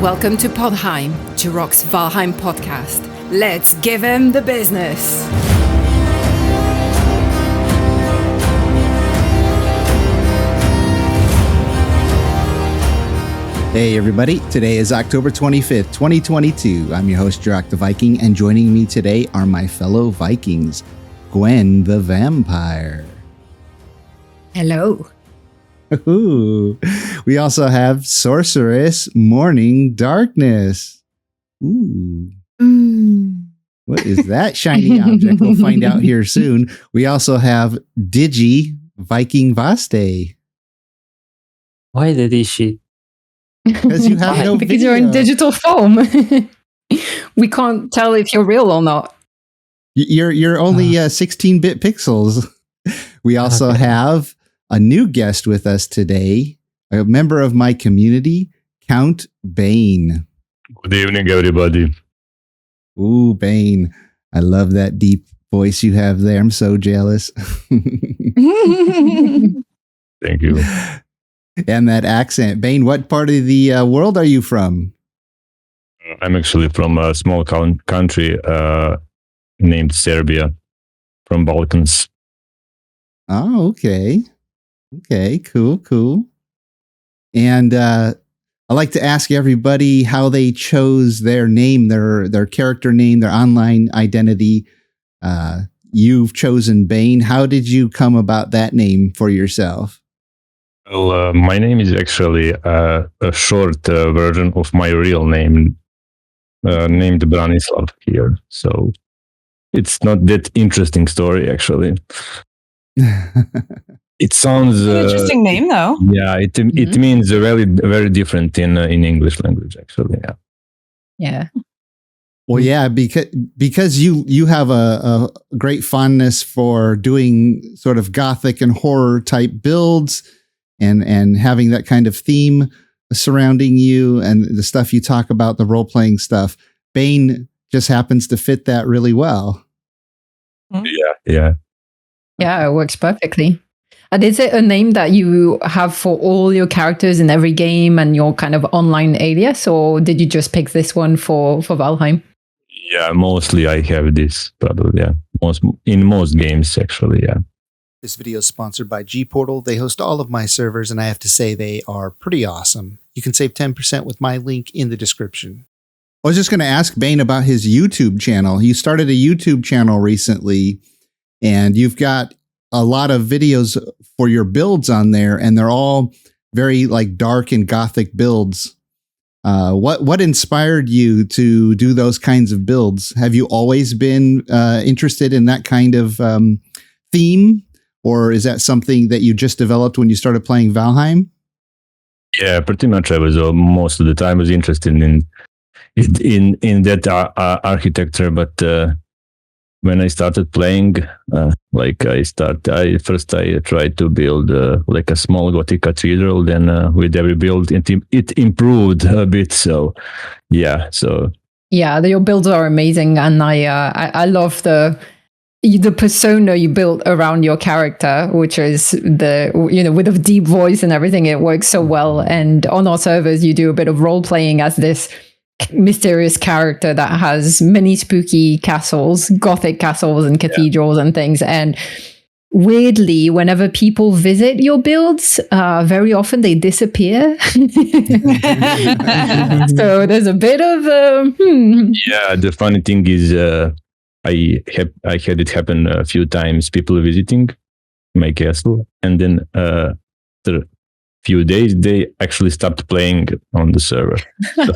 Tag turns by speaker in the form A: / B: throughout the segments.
A: Welcome to Podheim, Jiroc's Valheim podcast. Let's give him the business.
B: Hey everybody, today is October 25th, 2022. I'm your host, Jiroc the Viking, and joining me today are my fellow Vikings, Gwen the Vampire.
A: Hello.
B: Ooh. We also have Sorceress Morning Darkness. Ooh. What is that shiny object? We'll find out here soon. We also have Digi Viking Vaste.
C: Why the Dishi?
B: Because you have no
A: Because
B: video.
A: you're in digital form. We can't tell if you're real or not.
B: You're only 16-bit pixels. We also have a new guest with us today, a member of my community, Count Bane.
D: Good evening, everybody.
B: Ooh, Bane. I love that deep voice you have there. I'm so jealous.
D: Thank you.
B: And that accent. Bane, what part of the world are you from?
D: I'm actually from a small country named Serbia, from Balkans.
B: Oh, okay. Okay, cool. And I like to ask everybody how they chose their name, their character name, their online identity. You've chosen Bane. How did you come about that name for yourself?
D: Well, my name is actually a short version of my real name, named Branislav here. So it's not that interesting story, actually. It sounds
E: an interesting name, though.
D: Yeah, it means very different in English language, actually. Yeah.
A: Yeah.
B: Well, yeah, because you have a great fondness for doing sort of Gothic and horror type builds, and having that kind of theme surrounding you, and the stuff you talk about, the role playing stuff. Bane just happens to fit that really well.
D: Yeah.
A: Yeah, it works perfectly. And is it a name that you have for all your characters in every game and your kind of online alias, or did you just pick this one for Valheim?
D: Yeah, mostly I have this, probably, yeah. In most games, actually, yeah.
B: This video is sponsored by G-Portal. They host all of my servers, and I have to say they are pretty awesome. You can save 10% with my link in the description. I was just going to ask Bane about his YouTube channel. You started a YouTube channel recently, and you've got a lot of videos for your builds on there, and they're all very like dark and Gothic builds. What inspired you to do those kinds of builds? Have you always been interested in that kind of theme, or is that something that you just developed when you started playing Valheim?
D: Yeah, pretty much. I was most of the time was interested in that architecture, but when I started playing, I tried to build like a small Gothic cathedral. Then with every build, it improved a bit. So yeah,
A: your builds are amazing, and I love the persona you built around your character, which is with a deep voice and everything. It works so well. And on our servers, you do a bit of role playing as this mysterious character that has many spooky castles, Gothic castles and cathedrals and things. And weirdly, whenever people visit your builds, very often they disappear. So there's a bit of
D: Yeah, the funny thing is I had it happen a few times, people visiting my castle, and then after few days they actually stopped playing on the server. So,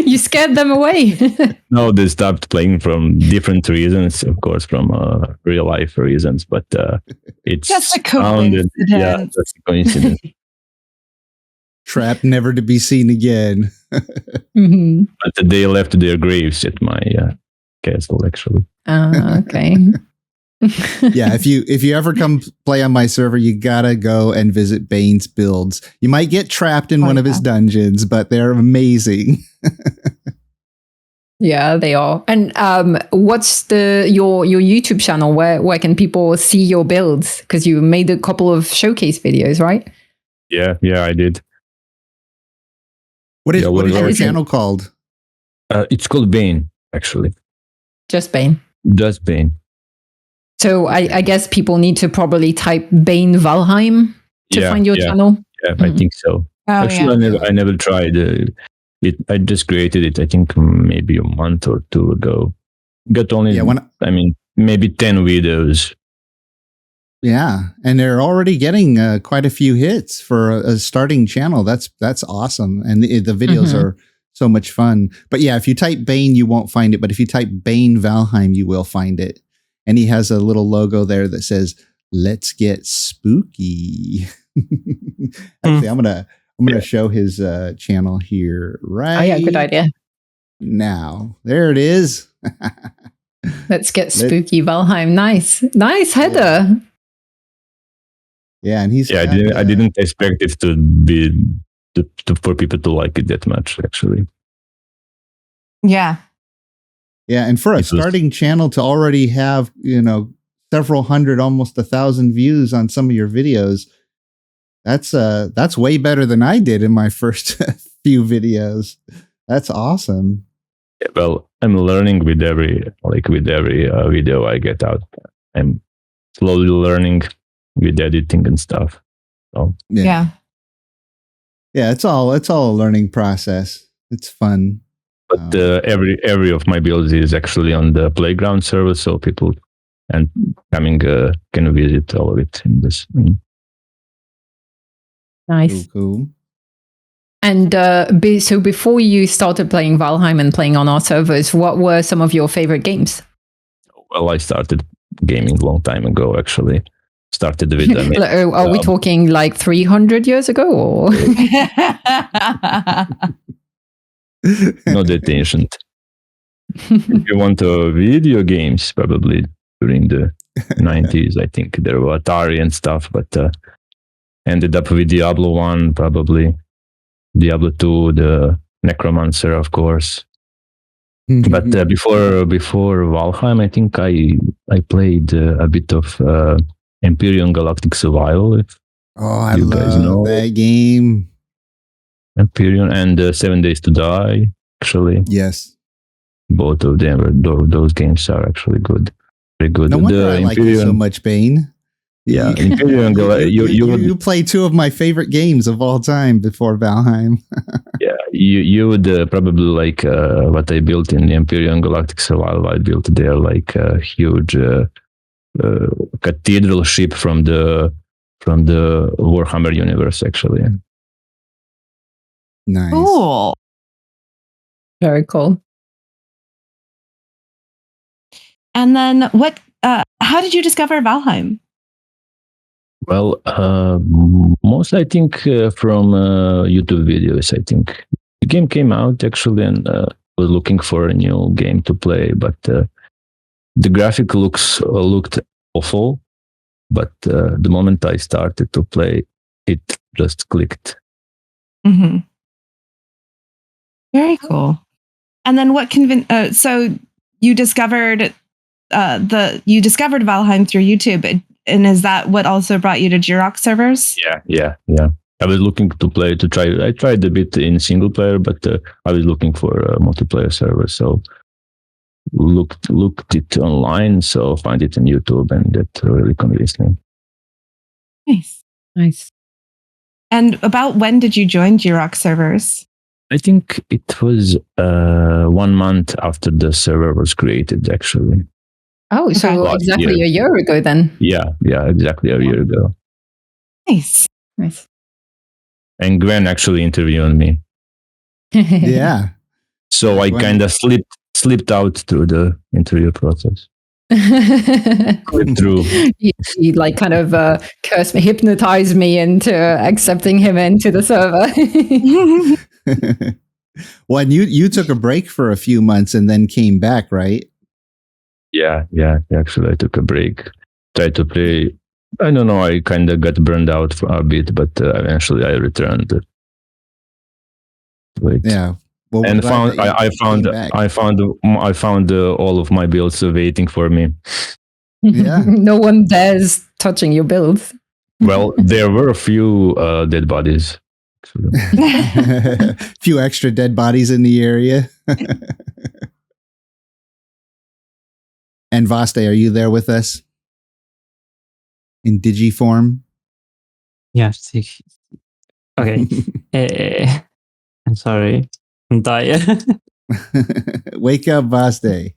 A: you scared them away.
D: no, they stopped playing from different reasons, of course, from real life reasons, but it's
E: just a coincidence.
D: Yeah, that's a coincidence.
B: Trapped, never to be seen again.
D: But they left their graves at my castle, actually.
A: Okay.
B: Yeah, if you ever come play on my server, you gotta go and visit Bane's builds. You might get trapped in one of his dungeons, but they're amazing.
A: Yeah, they are. And what's your YouTube channel? Where can people see your builds? Because you made a couple of showcase videos, right?
D: Yeah, I did.
B: What is
D: Yeah,
B: what is
D: well,
B: your
A: is it-
B: channel called?
D: It's called Bane, actually.
A: Just Bane.
D: Just Bane.
A: So I guess people need to probably type Bane Valheim to find your channel.
D: Yeah, I
A: Mhm.
D: think so.
E: Oh,
D: Actually,
E: yeah.
D: I never tried it. I just created it. I think maybe a month or two ago. Got only,
B: Yeah,
D: maybe 10 videos.
B: yeah, and they're already getting quite a few hits for a starting channel. That's awesome, and the videos
A: Mhm.
B: are so much fun. But yeah, if you type Bane, you won't find it. But if you type Bane Valheim, you will find it. And he has a little logo there that says "Let's get spooky." Actually, I'm gonna show his channel here right
A: Oh yeah, good idea.
B: now. There it is.
A: Let's get spooky Valheim. Nice header.
B: Yeah, and he's
D: Yeah,
B: got,
D: I didn't expect it to be for people to like it that much. Actually,
E: Yeah.
B: yeah, and for a
D: It was-
B: starting channel to already have several hundred, almost 1,000 views on some of your videos, that's way better than I did in my first few videos. That's awesome.
D: yeah, well, I'm learning with every video I get out. I'm slowly learning with editing and stuff. So
E: Yeah.
B: Yeah, it's all a learning process. It's fun.
D: but every of my builds is actually on the playground server, so people and coming can visit all of it in this.
A: Nice.
B: Cool.
A: And so before you started playing Valheim and playing on our servers, what were some of your favorite games?
D: Well, I started gaming a long time ago. Actually, started with
A: Are we talking like 300 years ago? Or?
D: not that ancient. If you want video games, probably during the 90s, I think there were Atari and stuff, but ended up with Diablo 1, probably Diablo 2, the Necromancer, of course. But before Valheim, I think I played a bit of Imperium Galactic Survival. If
B: I
D: you guys
B: love
D: know.
B: that game.
D: Imperium and 7 Days to Die, actually.
B: Yes.
D: Both of them, those games are actually good. Very good.
B: No wonder I like you so much, Bane.
D: Yeah, Imperium
B: you play two of my favorite games of all time before Valheim.
D: Yeah, you would probably like what I built in the Imperium Galactic Survival. I built there like a huge cathedral ship from the Warhammer universe, actually.
B: Nice.
E: Cool.
A: Very cool.
E: And then how did you discover Valheim?
D: Well, most I think from YouTube videos. I think the game came out actually, and was looking for a new game to play, but the graphic looked awful. But the moment I started to play, it just clicked.
E: Mm-hmm. Very cool. And then what so you discovered Valheim through YouTube, and is that what also brought you to Jiroc servers?
D: Yeah. I was looking to try. I tried a bit in single player, but I was looking for a multiplayer server. So looked it online, so find it on YouTube, and that really convinced me.
E: Nice. And about when did you join Jiroc servers?
D: I think it was 1 month after the server was created, actually.
A: Oh, so
E: Okay.
A: exactly a year ago then.
D: Yeah, exactly a year ago.
E: Nice.
D: And Gwen actually interviewed me.
B: Yeah.
D: So I kind of slipped out through the interview process. Slipped through.
A: He like kind of cursed me, hypnotized me into accepting him into the server.
B: Well, and you took a break for a few months and then came back, right?
D: Yeah. Actually, I took a break. Tried to play. I don't know. I kind of got burned out for a bit, but eventually I returned.
B: Yeah. Well,
D: And I found all of my builds waiting for me.
B: Yeah.
A: No one dares touching your builds.
D: Well, there were a few dead bodies.
B: A few extra dead bodies in the area. And Vaste, are you there with us? In digi form?
C: Yeah. Okay. I'm sorry. I'm tired.
B: Wake up, Vaste.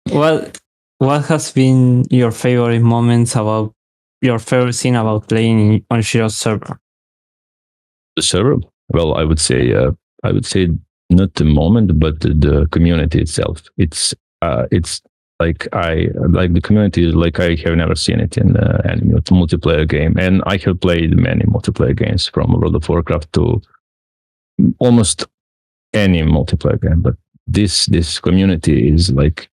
C: What has been your favorite moments about your favorite scene about playing on Jiroc's server?
D: The server? Well, I would say not the moment, but the community itself. It's like I like the community. Like I have never seen it in any multiplayer game, and I have played many multiplayer games from World of Warcraft to almost any multiplayer game. But this community is like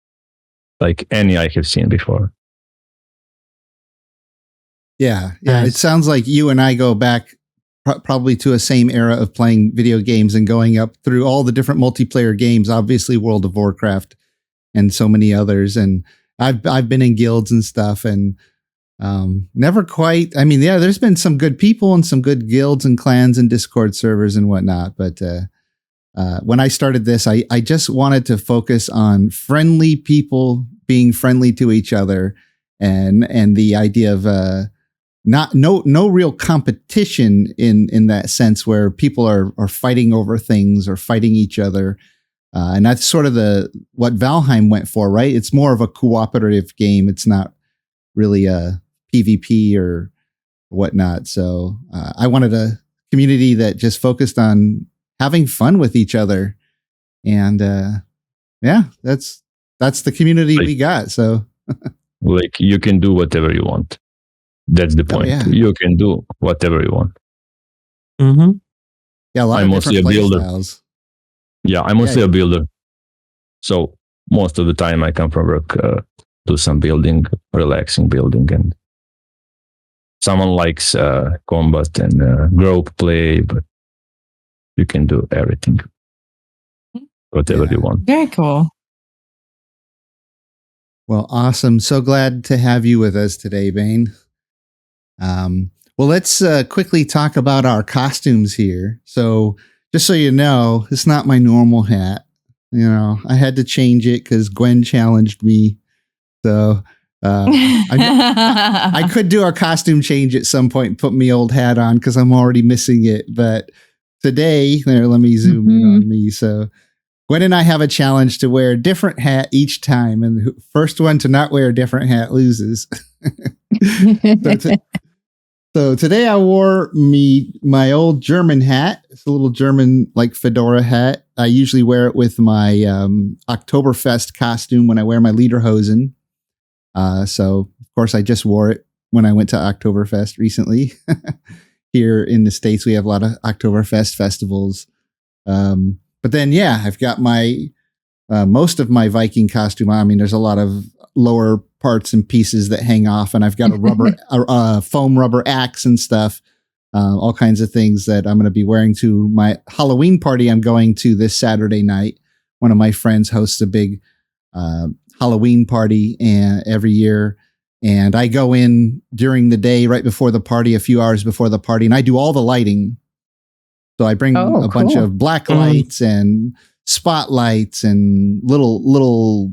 D: any I have seen before.
B: Yeah.
C: Nice.
B: It sounds like you and I go back probably to a same era of playing video games and going up through all the different multiplayer games. Obviously, World of Warcraft and so many others. And I've been in guilds and stuff, and never quite. I mean, yeah, there's been some good people and some good guilds and clans and Discord servers and whatnot. But when I started this, I just wanted to focus on friendly people being friendly to each other, and the idea of no real competition in that sense where people are fighting over things or fighting each other. And that's sort of what Valheim went for, right? It's more of a cooperative game. It's not really a PvP or whatnot. So I wanted a community that just focused on having fun with each other. And yeah, that's the community we got. So
D: like you can do whatever you want. That's the point.
B: yeah.
D: You can do whatever you want.
C: Mm-hmm.
B: Yeah, a lot
D: I'm
B: of
D: mostly
B: different
D: a
B: play
D: builder.
B: styles.
D: Yeah, I'm mostly a builder. So most of the time I come from work, do some building, relaxing building, and someone likes combat and group play, but you can do everything, whatever you want.
E: Very cool.
B: Well, awesome. So glad to have you with us today, Bane. Well, let's quickly talk about our costumes here. So just so you know, it's not my normal hat. You know, I had to change it because Gwen challenged me. So I could do a costume change at some point and put my old hat on because I'm already missing it. But today, let me zoom in on me. So Gwen and I have a challenge to wear a different hat each time. And the first one to not wear a different hat loses. So today I wore my old German hat. It's a little German like fedora hat. I usually wear it with my Oktoberfest costume when I wear my lederhosen. So of course I just wore it when I went to Oktoberfest recently. Here in the States, we have a lot of Oktoberfest festivals. But then, yeah, I've got my most of my Viking costume on. I mean, there's a lot of lower parts and pieces that hang off, and I've got a foam rubber axe and stuff, all kinds of things that I'm going to be wearing to my Halloween party I'm going to this Saturday night. One of my friends hosts a big Halloween party every year, and I go in during the day right before the party, a few hours before the party, and I do all the lighting. So I bring a bunch of black lights and spotlights and little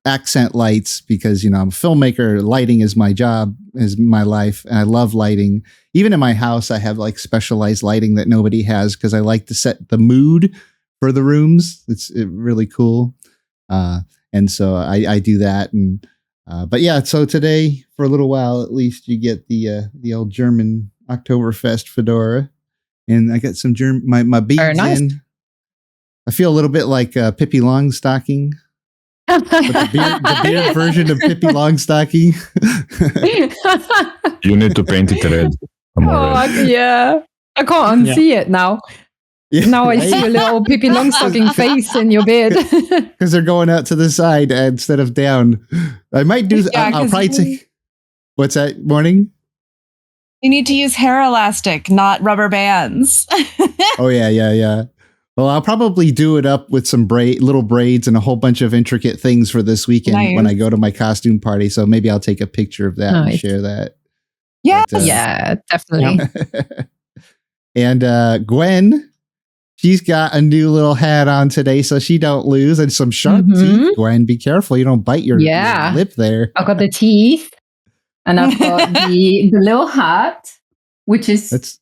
B: accent lights because, you know, I'm a filmmaker. Lighting is my job, is my life. And I love lighting. Even in my house, I have like specialized lighting that nobody has because I like to set the mood for the rooms. It's really cool. And so I do that. And but yeah, so today for a little while, at least you get the old German Oktoberfest fedora. And I got some my beads
A: nice.
B: in. I feel a little bit like Pippi Longstocking. But the beard version of Pippi Longstocking.
D: You need to paint it red.
A: Yeah. I can't unsee it now.
B: Yeah,
A: now I see a little Pippi Longstocking face in your beard.
B: Because they're going out to the side instead of down. I might do.
E: Yeah,
B: I'll probably take. What's that, Morning?
E: You need to use hair elastic, not rubber bands.
B: Oh yeah. Well, I'll probably do it up with some little braids and a whole bunch of intricate things for this weekend when I go to my costume party. So maybe I'll take a picture of that and share that.
E: Yes.
B: But,
A: Yeah, definitely.
B: And Gwen, she's got a new little hat on today, so she don't lose, and some sharp teeth. Gwen, be careful you don't bite your lip there.
A: I've got the teeth, and I've got the little hat, which is.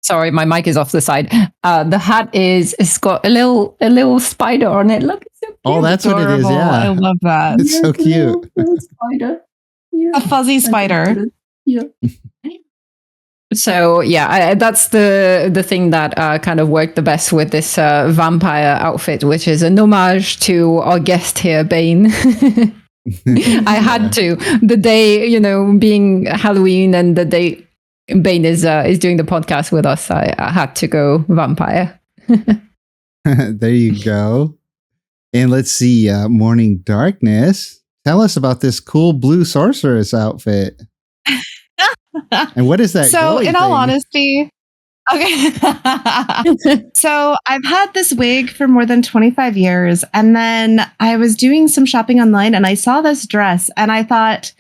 A: Sorry, my mic is off the side. The hat it's got a little spider on it. Look, it's so cute.
B: Oh, that's
E: adorable.
B: What it is. Yeah,
E: I love that.
B: It's so cute.
A: Little spider. Yeah.
E: A fuzzy spider.
A: Yeah. So yeah, that's the thing that kind of worked the best with this vampire outfit, which is an homage to our guest here, Bane. I had to, the day, being Halloween and the day Bane is doing the podcast with us, I had to go vampire.
B: There you go. And let's see, Morning Darkness. Tell us about this cool blue sorceress outfit. And what is that?
E: So, in all
B: thing?
E: honesty, okay. So, I've had this wig for more than 25 years. And then I was doing some shopping online and I saw this dress and I thought,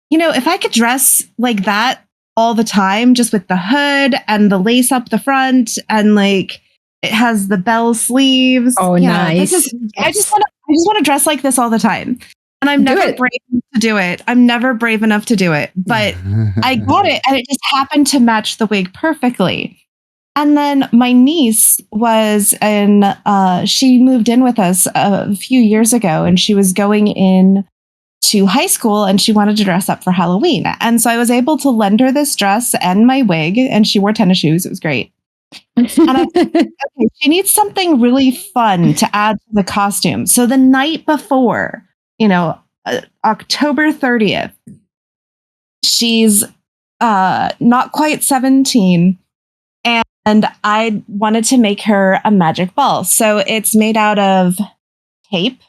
E: if I could dress like that all the time, just with the hood and the lace up the front and like it has the bell sleeves.
A: Oh, nice.
E: I just want to dress like this all the time. And I'm never brave enough to do it. I'm never brave enough to do it. But I got it and it just happened to match the wig perfectly. And then my niece she moved in with us a few years ago and she was going in to high school and she wanted to dress up for Halloween. And so I was able to lend her this dress and my wig and she wore tennis shoes. It was great. And I thought, okay, she needs something really fun to add to the costume. So the night before, October 30th, she's not quite 17 and I wanted to make her a magic ball. So it's made out of tape,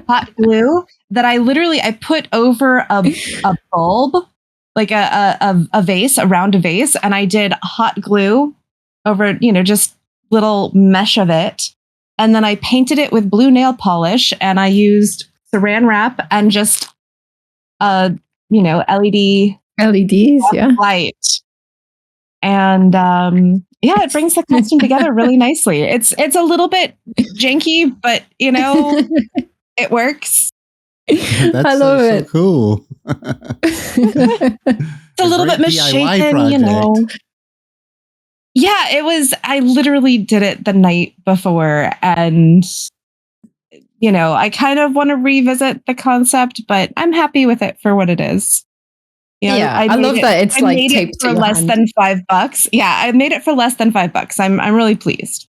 E: hot glue that I put over a bulb, like a vase, a round vase, and I did hot glue over, just little mesh of it. And then I painted it with blue nail polish and I used saran wrap and just LED
A: LEDs,
E: light. And it brings the costume together really nicely. It's a little bit janky, but it works.
B: That's
A: I love it.
B: So cool.
E: It's a little bit misshapen, Yeah, it was. I literally did it the night before, and I kind of want to revisit the concept, but I'm happy with it for what it is.
A: I love that it's like taped
E: for less than $5. Yeah, I made it for less than $5. I'm really pleased.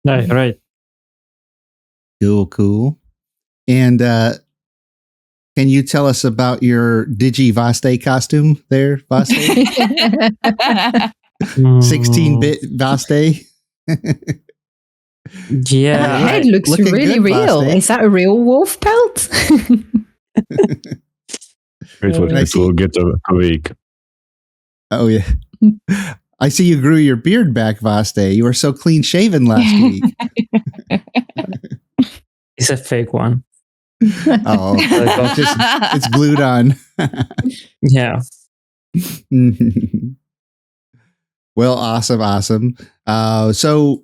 C: Right.
B: Cool. And can you tell us about your Digi Vaste costume there, Vaste? 16-bit Vaste?
C: Yeah.
A: The head looks
B: Looking
A: really
B: good,
A: real.
B: Vaste.
A: Is that a real wolf pelt?
D: Wait for people get awake.
B: Oh, yeah. I see you grew your beard back, Vaste. You were so clean shaven last week.
C: It's a fake one.
B: Oh, it's glued on.
C: Yeah.
B: Well, awesome. So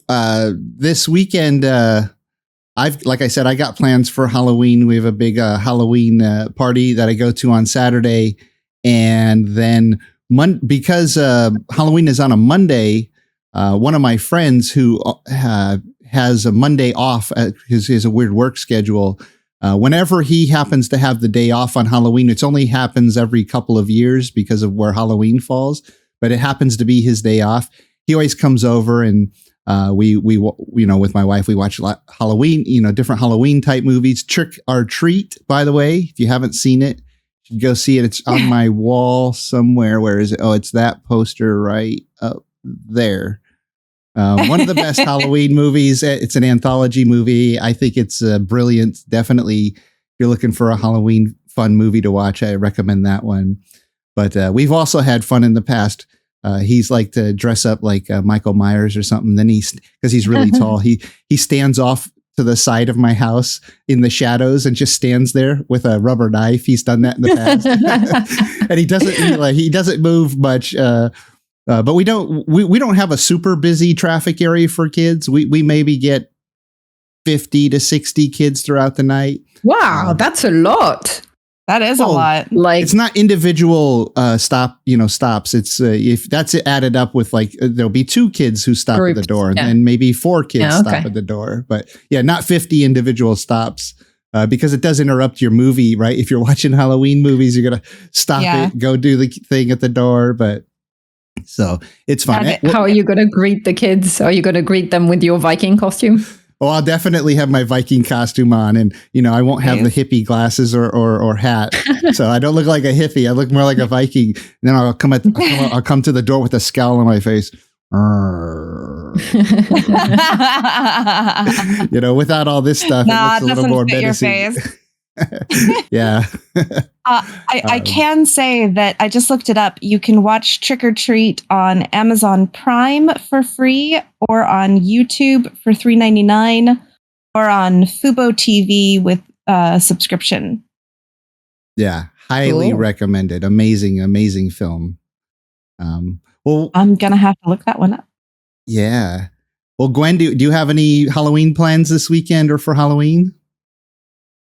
B: this weekend, like I said, I got plans for Halloween. We have a big Halloween party that I go to on Saturday, and then because Halloween is on a Monday, one of my friends who has a Monday off, his a weird work schedule. Whenever he happens to have the day off on Halloween, it only happens every couple of years because of where Halloween falls, but it happens to be his day off. He always comes over and we with my wife, we watch Halloween, different Halloween type movies. Trick or Treat, by the way, if you haven't seen it, you go see it. It's on my wall somewhere. Where is it? Oh, it's that poster right up there. One of the best Halloween movies. It's an anthology movie. I think it's brilliant. Definitely, if you're looking for a Halloween fun movie to watch, I recommend that one. But we've also had fun in the past. He's like to dress up like Michael Myers or something. Then because he's really tall, he stands off to the side of my house in the shadows and just stands there with a rubber knife. He's done that in the past, and he doesn't move much. But we don't have a super busy traffic area for kids. We maybe get 50 to 60 kids throughout the night.
A: Wow, that's a lot.
E: That is a lot.
A: Like,
B: it's not individual stops. It's if that's added up with there'll be 2 kids who stop at the door, and then maybe 4 kids stop at the door. But yeah, not 50 individual stops. Because it does interrupt your movie, right? If you're watching Halloween movies, you're gonna stop it, go do the thing at the door. But so it's fun.
A: How are you going to greet the kids? Are you going to greet them with your Viking costume?
B: Oh, I'll definitely have my Viking costume on, and I won't have the hippie glasses or hat, so I don't look like a hippie. I look more like a Viking. And then I'll come to the door with a scowl on my face, without all this stuff.
E: Nah,
B: it looks a little more
E: fit
B: menacing.
E: your face.
B: Yeah.
E: I can say that I just looked it up. You can watch Trick or Treat on Amazon Prime for free, or on YouTube for $3.99, or on Fubo TV with subscription.
B: Yeah, highly recommended. Amazing film. Well,
E: I'm gonna have to look that one up.
B: Yeah. Well, Gwen, do you have any Halloween plans this weekend or for Halloween?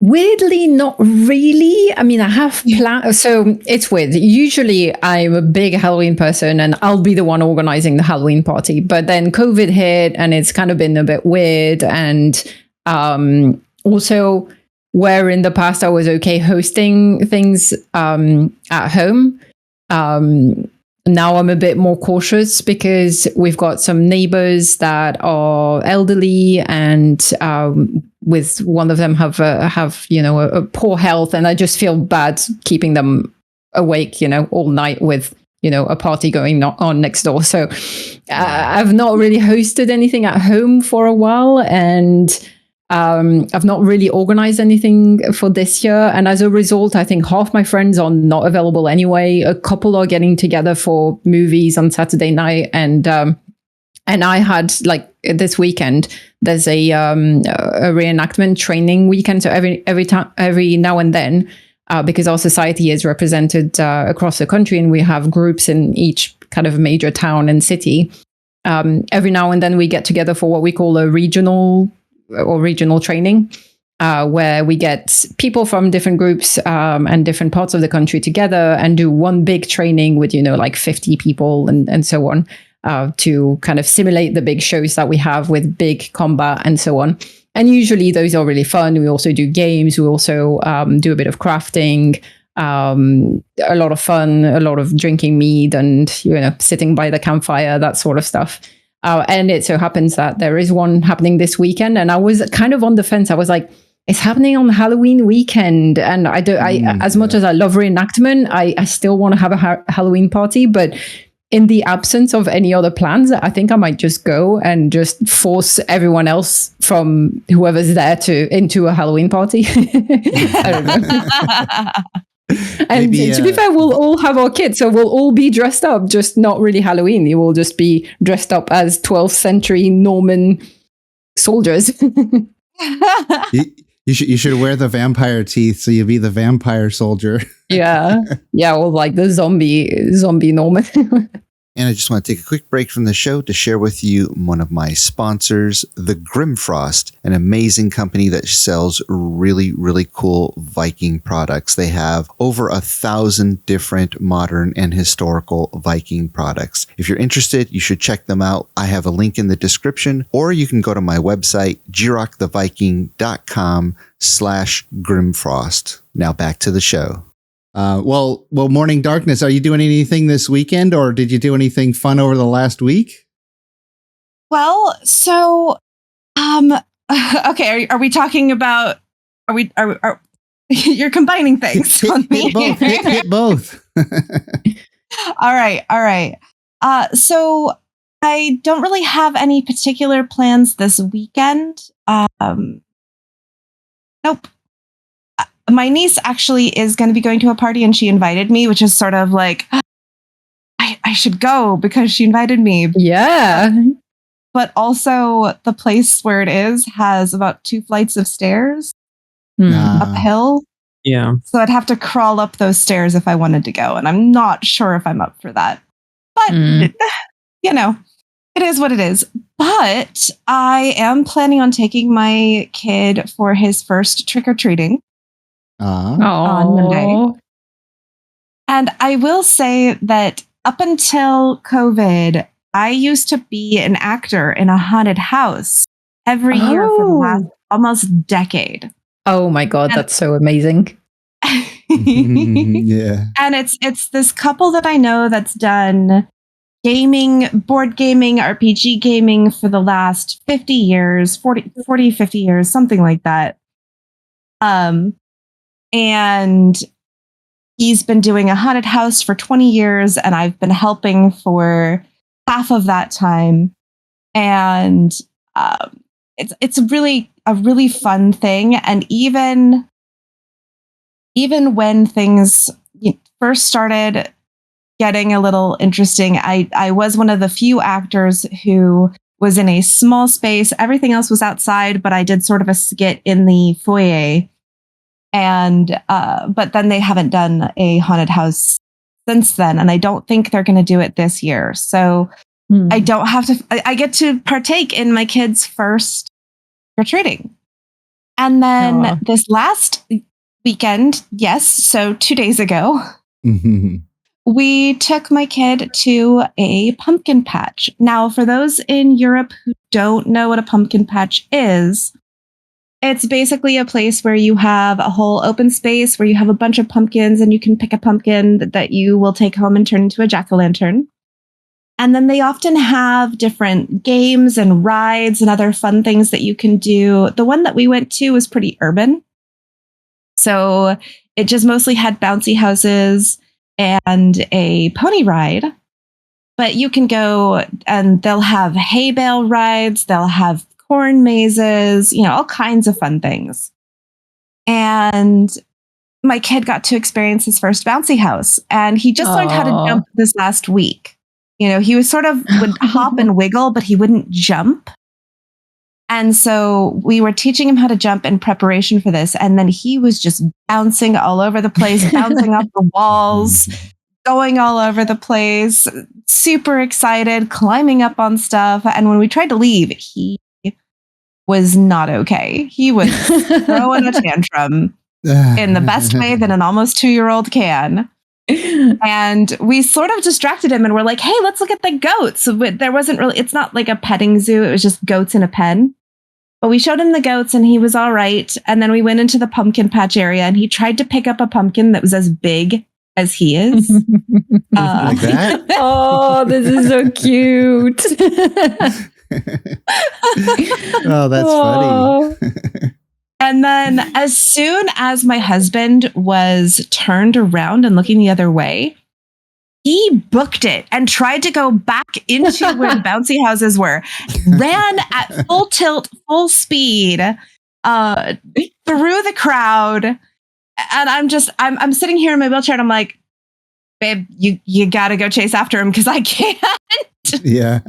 A: Weirdly, not really. I mean, I have plans. So it's weird. Usually I'm a big Halloween person and I'll be the one organizing the Halloween party. But then COVID hit and it's kind of been a bit weird. And also, where in the past I was okay hosting things at home, now I'm a bit more cautious because we've got some neighbors that are elderly, and with one of them have a poor health, and I just feel bad keeping them awake, all night with a party going on next door. So I've not really hosted anything at home for a while, and I've not really organized anything for this year. And as a result, I think half my friends are not available anyway. A couple are getting together for movies on Saturday night. And I had, this weekend, there's a reenactment training weekend. So every now and then, because our society is represented across the country and we have groups in each kind of major town and city, every now and then we get together for what we call a regional training, where we get people from different groups and different parts of the country together and do one big training with 50 people and so on, to kind of simulate the big shows that we have with big combat and so on. And usually those are really fun. We also do games. We also do a bit of crafting, a lot of fun, a lot of drinking mead and sitting by the campfire, that sort of stuff. And it so happens that there is one happening this weekend, and I was kind of on the fence. I was like, it's happening on Halloween weekend, and as much as I love reenactment, I still want to have a Halloween party. But in the absence of any other plans, I think I might just go and just force everyone else from whoever's there into a Halloween party. I don't know. And maybe, to be fair, we'll all have our kids, so we'll all be dressed up, just not really Halloween. You will just be dressed up as 12th century Norman soldiers.
B: You should wear the vampire teeth, so you'll be the vampire soldier. Yeah,
A: or like the zombie Norman.
F: And I just want to take a quick break from the show to share with you one of my sponsors, the Grimfrost, an amazing company that sells really, really cool Viking products. They have over 1,000 different modern and historical Viking products. If you're interested, you should check them out. I have a link in the description, or you can go to my website, jiroctheviking.com/Grimfrost. Now back to the show.
B: Well, Morning Darkness, are you doing anything this weekend, or did you do anything fun over the last week?
E: Well, so, okay, are we talking about, are you're combining things on me.
B: Hit both.
E: All right. So I don't really have any particular plans this weekend. Nope. My niece actually is going to be going to a party, and she invited me, which is sort of like, I should go because she invited me.
A: Yeah.
E: but also the place where it is has about 2 flights of stairs uphill.
C: Yeah.
E: So I'd have to crawl up those stairs if I wanted to go. And I'm not sure if I'm up for that. But, you know, it is what it is. But I am planning on taking my kid for his first trick-or-treating on Monday. And I will say that up until COVID, I used to be an actor in a haunted house every year for the last almost decade.
A: Oh my God, that's so amazing.
B: Yeah.
E: And it's this couple that I know that's done board gaming, RPG gaming for the last 50 years, 40, 50 years, something like that. And he's been doing a haunted house for 20 years, and I've been helping for half of that time. And it's really a really fun thing. And even when things first started getting a little interesting, I was one of the few actors who was in a small space. Everything else was outside, but I did sort of a skit in the foyer. And but then they haven't done a haunted house since then, and I don't think they're going to do it this year. So I don't have to. I get to partake in my kid's first retreating, and then this last weekend, yes, so 2 days ago, we took my kid to a pumpkin patch. Now, for those in Europe who don't know what a pumpkin patch is, it's basically a place where you have a whole open space where you have a bunch of pumpkins and you can pick a pumpkin that you will take home and turn into a jack-o'-lantern. And then they often have different games and rides and other fun things that you can do. The one that we went to was pretty urban. So it just mostly had bouncy houses and a pony ride. But you can go and they'll have hay bale rides. They'll have corn mazes, all kinds of fun things. And my kid got to experience his first bouncy house, and he just learned how to jump this last week. He was sort of would hop and wiggle, but he wouldn't jump. And so we were teaching him how to jump in preparation for this. And then he was just bouncing all over the place, bouncing off the walls, going all over the place, super excited, climbing up on stuff. And when we tried to leave, he was not okay. He was throwing a tantrum in the best way that an almost 2-year-old can. And we sort of distracted him and we're like, hey, let's look at the goats. There wasn't really, it's not like a petting zoo. It was just goats in a pen. But we showed him the goats and he was all right. And then we went into the pumpkin patch area and he tried to pick up a pumpkin that was as big as he is.
B: Like that?
A: Oh, this is so cute.
B: Oh, that's funny.
E: And then as soon as my husband was turned around and looking the other way, he booked it and tried to go back into where the bouncy houses were, ran at full tilt, full speed, through the crowd. And I'm sitting here in my wheelchair and I'm like, babe, you got to go chase after him because I can't.
B: Yeah.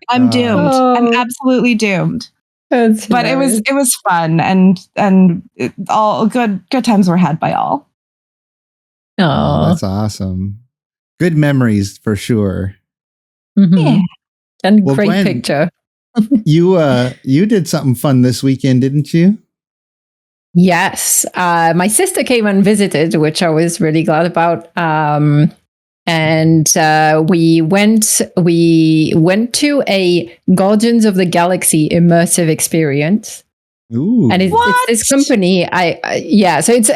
E: I'm doomed. I'm absolutely doomed. But it was fun and all good times were had by all.
B: Oh, that's awesome. Good memories for sure.
E: Yeah.
A: And great
B: Gwen,
A: picture.
B: you did something fun this weekend, didn't you?
A: Yes. My sister came and visited, which I was really glad about. And we went to a Guardians of the Galaxy immersive experience.
B: Ooh.
A: And it's this company. So it's,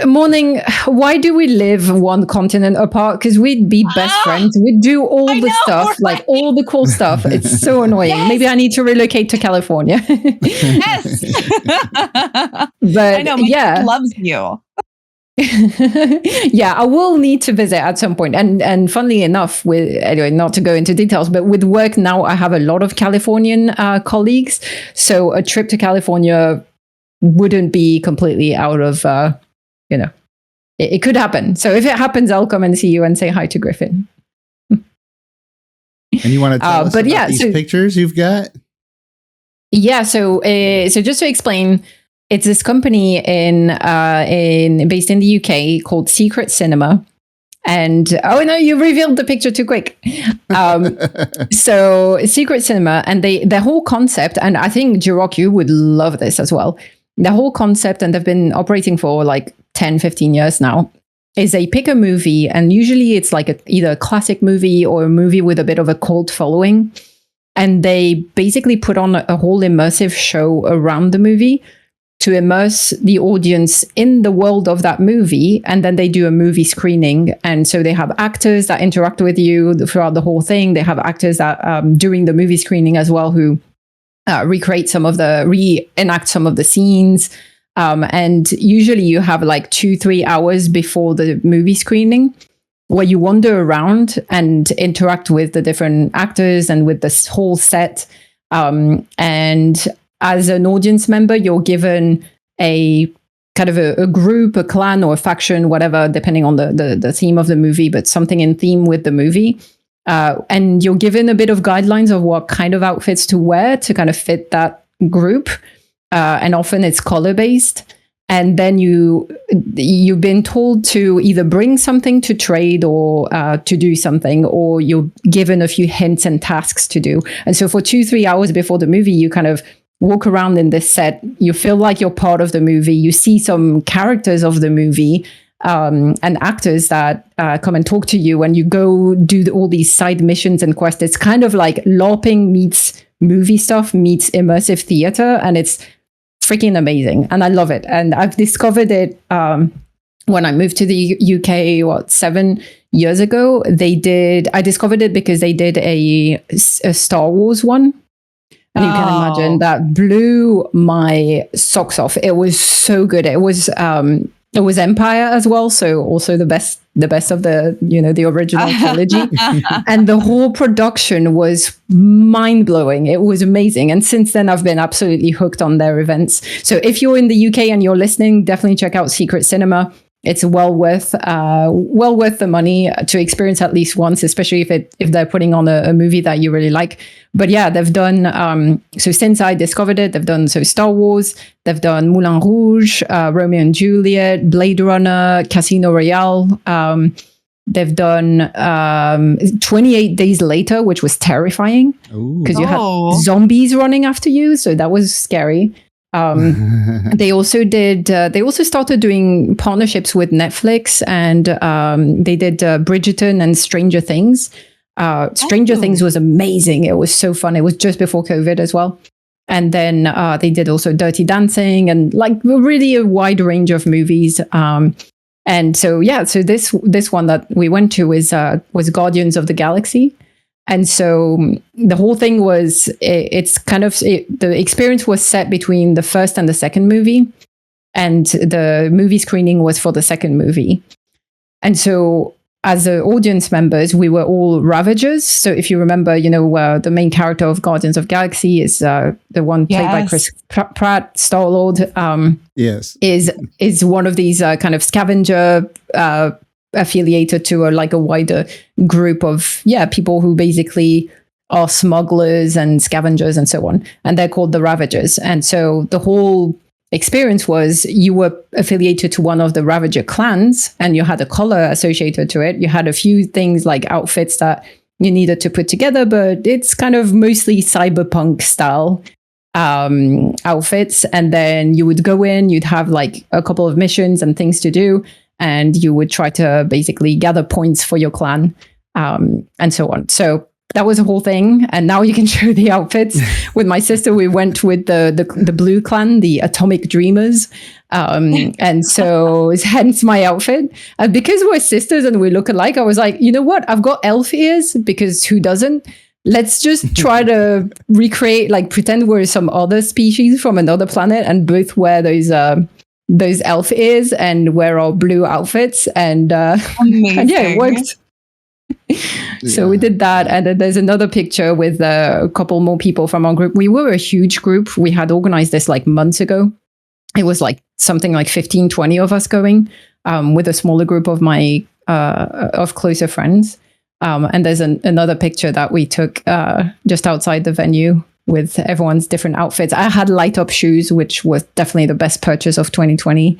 A: Morning, why do we live one continent apart? Because we'd be best friends. We'd do all the stuff, right? Like all the cool stuff. It's so annoying. Yes. Maybe I need to relocate to California.
E: Yes.
A: But
E: I know, my kid loves you.
A: Yeah, I will need to visit at some point. And funnily enough, anyway, not to go into details, but with work now, I have a lot of Californian colleagues. So a trip to California wouldn't be completely out of, it could happen. So if it happens, I'll come and see you and say hi to Griffin.
B: And you want to tell us
A: but
B: about
A: yeah,
B: these
A: so-
B: pictures you've got?
A: Yeah, so just to explain, it's this company based in the UK called Secret Cinema. And oh no, you revealed the picture too quick. So Secret Cinema, and their whole concept, and I think Jiroc, you would love this as well. The whole concept, and they've been operating for like 10, 15 years now, is they pick a movie, and usually it's like either a classic movie or a movie with a bit of a cult following. And they basically put on a whole immersive show around the movie to immerse the audience in the world of that movie. And then they do a movie screening. And so they have actors that interact with you throughout the whole thing. They have actors that during the movie screening as well, who reenact some of the scenes. And usually you have like 2-3 hours before the movie screening, where you wander around and interact with the different actors and with this whole set. And as an audience member, you're given a kind of a group, a clan, or a faction, whatever, depending on the theme of the movie, but something in theme with the movie. And you're given a bit of guidelines of what kind of outfits to wear to kind of fit that group. And often it's color-based. And then you've been told to either bring something to trade or to do something, or you're given a few hints and tasks to do. And so for 2-3 hours before the movie, you kind of walk around in this set. You feel like you're part of the movie. You see some characters of the movie and actors that come and talk to you, and you go do all these side missions and quests. It's kind of like LARPing meets movie stuff meets immersive theater, and it's freaking amazing, and I love it. And I've discovered it when I moved to the UK 7 years ago. I discovered it because they did a Star Wars one, and you can imagine that blew my socks off. It was so good. It was Empire as well, so also the best of the original trilogy. And the whole production was mind-blowing. It was amazing. And since then I've been absolutely hooked on their events. So if you're in the UK and you're listening, definitely check out Secret Cinema. It's well worth the money to experience at least once, especially if they're putting on a movie that you really like. But yeah, they've done so since I discovered it, they've done Star Wars, they've done Moulin Rouge, Romeo and Juliet, Blade Runner, Casino Royale. They've done 28 Days Later, which was terrifying because you had zombies running after you, so that was scary. They also started doing partnerships with Netflix, and they did Bridgerton and Stranger Things. Stranger Things was amazing. It was so fun. It was just before COVID as well. And then they did also Dirty Dancing and like really a wide range of movies. And so, so this one that we went to was Guardians of the Galaxy. And so the whole thing was, the experience was set between the first and the second movie, and the movie screening was for the second movie. And so as audience members, we were all Ravagers. So if you remember, the main character of Guardians of Galaxy is the one played by Chris Pratt, Star-Lord.
B: Yes.
A: Is one of these kind of scavenger affiliated to a wider group of people who basically are smugglers and scavengers and so on, and they're called the Ravagers. And so the whole experience was you were affiliated to one of the Ravager clans, and you had a color associated to it. You had a few things like outfits that you needed to put together, but it's kind of mostly cyberpunk style outfits. And then you would go in, you'd have like a couple of missions and things to do, and you would try to basically gather points for your clan, and so on. So that was a whole thing. And now you can show the outfits. With my sister, we went with the blue clan, the Atomic Dreamers. And so hence my outfit. And because we're sisters and we look alike, I was like, you know what? I've got elf ears, because who doesn't? Let's just try to recreate, pretend we're some other species from another planet and both wear those elf ears and wear our blue outfits, and it worked. So we did that, and then there's another picture with a couple more people from our group. We were a huge group. We had organized this months ago. It was something like 15-20 of us going, with a smaller group of my of closer friends. And there's another picture that we took just outside the venue with everyone's different outfits. I had light up shoes, which was definitely the best purchase of 2022.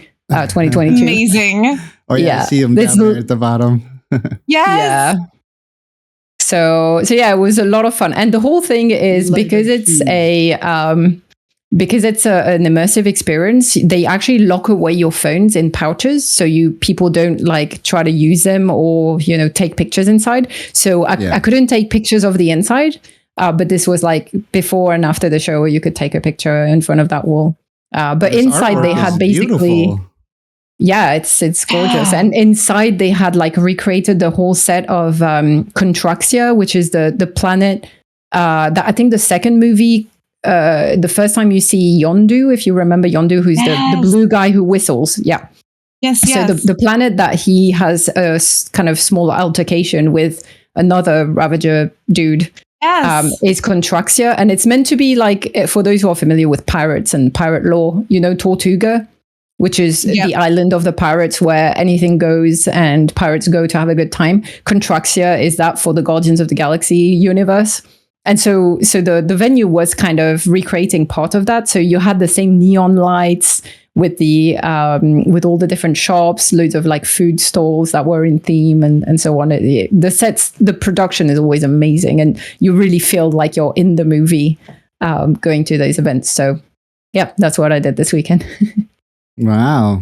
E: Amazing.
B: Oh yeah, I see them down there at the bottom.
E: Yes.
A: Yeah. So yeah, it was a lot of fun, and the whole thing is because it's an immersive experience. They actually lock away your phones in pouches, so people don't like try to use them or take pictures inside. So I couldn't take pictures of the inside, but this was like before and after the show, where you could take a picture in front of that wall. But inside they had basically.
B: Beautiful.
A: Yeah, it's gorgeous. And inside they had like recreated the whole set of Contraxia, which is the planet that I think the second movie, the first time you see Yondu, if you remember Yondu, who's the blue guy who whistles. Yeah.
E: Yes.
A: So the planet that he has a kind of small altercation with another Ravager dude is Contraxia. And it's meant to be like, for those who are familiar with pirates and pirate lore, Tortuga, which is the island of the pirates where anything goes and pirates go to have a good time. Contraxia is that for the Guardians of the Galaxy universe. And so the venue was kind of recreating part of that. So you had the same neon lights with the with all the different shops, loads of like food stalls that were in theme and so on. The production is always amazing, and you really feel like you're in the movie going to those events. So yeah, that's what I did this weekend.
B: Wow.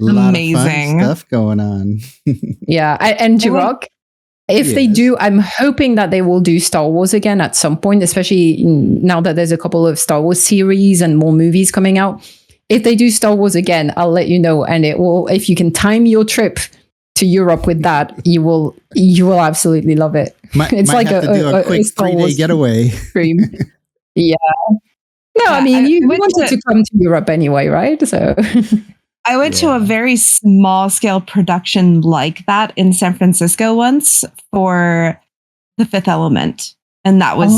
E: Amazing.
B: Lot of fun stuff going on.
A: Yeah. And Jiroc, if they do, I'm hoping that they will do Star Wars again at some point, especially now that there's a couple of Star Wars series and more movies coming out. If they do Star Wars again, I'll let you know. And it will, if you can time your trip to Europe with that, you will absolutely love it.
B: It's like a quick 3-day getaway.
A: Stream. Yeah. No, I mean, you wanted to come to Europe anyway, right? So
E: I went to a very small scale production like that in San Francisco once for The Fifth Element. And that was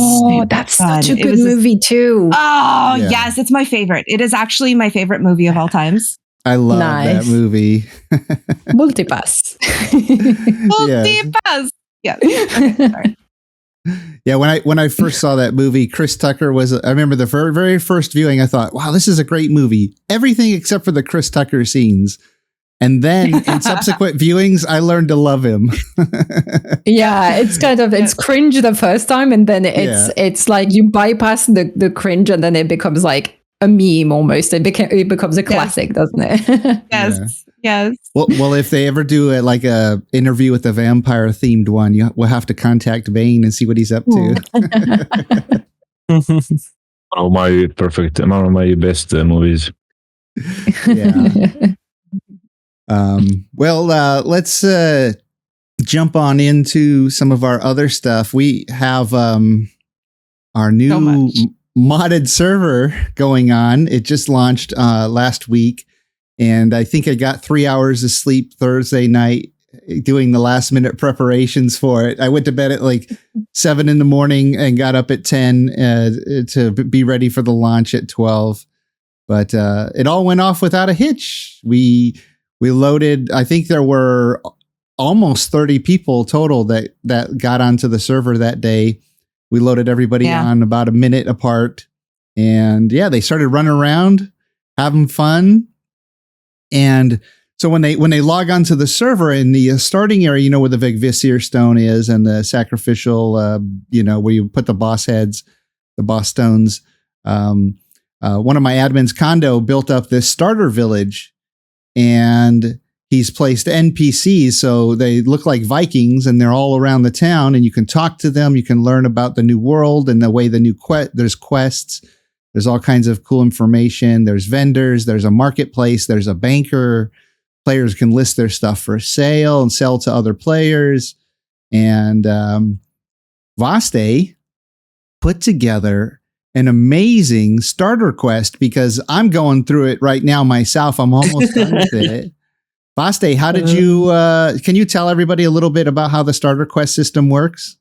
A: that's
E: fun.
A: Such a good movie too.
E: Yes, it's my favorite. It is actually my favorite movie of all times.
B: I love that movie.
A: Multipass.
E: Multipass. Yes. Okay, sorry.
B: Yeah, when I first saw that movie, Chris Tucker I remember the very, very first viewing, I thought, wow, this is a great movie. Everything except for the Chris Tucker scenes. And then in subsequent viewings, I learned to love him.
A: Yeah, it's kind of, it's cringe the first time, and then it's like you bypass the cringe, and then it becomes like a meme almost. It becomes a classic, doesn't it?
E: Yes.
B: Well, if they ever do a interview with the vampire themed one, we'll have to contact Bane and see what he's up to.
D: One of my best movies.
B: Yeah. Let's jump on into some of our other stuff. We have our new modded server going on. It just launched last week. And I think I got 3 hours of sleep Thursday night doing the last minute preparations for it. I went to bed at like 7 a.m. and got up at 10 to be ready for the launch at 12. But it all went off without a hitch. We loaded, I think there were almost 30 people total that got onto the server that day. We loaded everybody on about a minute apart. And they started running around, having fun. And so when they log onto the server in the starting area, where the Vigvisir stone is and the sacrificial, where you put the boss heads, the boss stones. One of my admins, Kondo, built up this starter village, and he's placed NPCs so they look like Vikings, and they're all around the town, and you can talk to them. You can learn about the new world and the way there's quests. There's all kinds of cool information. There's vendors. There's a marketplace. There's a banker. Players can list their stuff for sale and sell to other players. And Vaste put together an amazing starter quest, because I'm going through it right now myself. I'm almost done with it. Vaste, how did you, can you tell everybody a little bit about how the starter quest system works?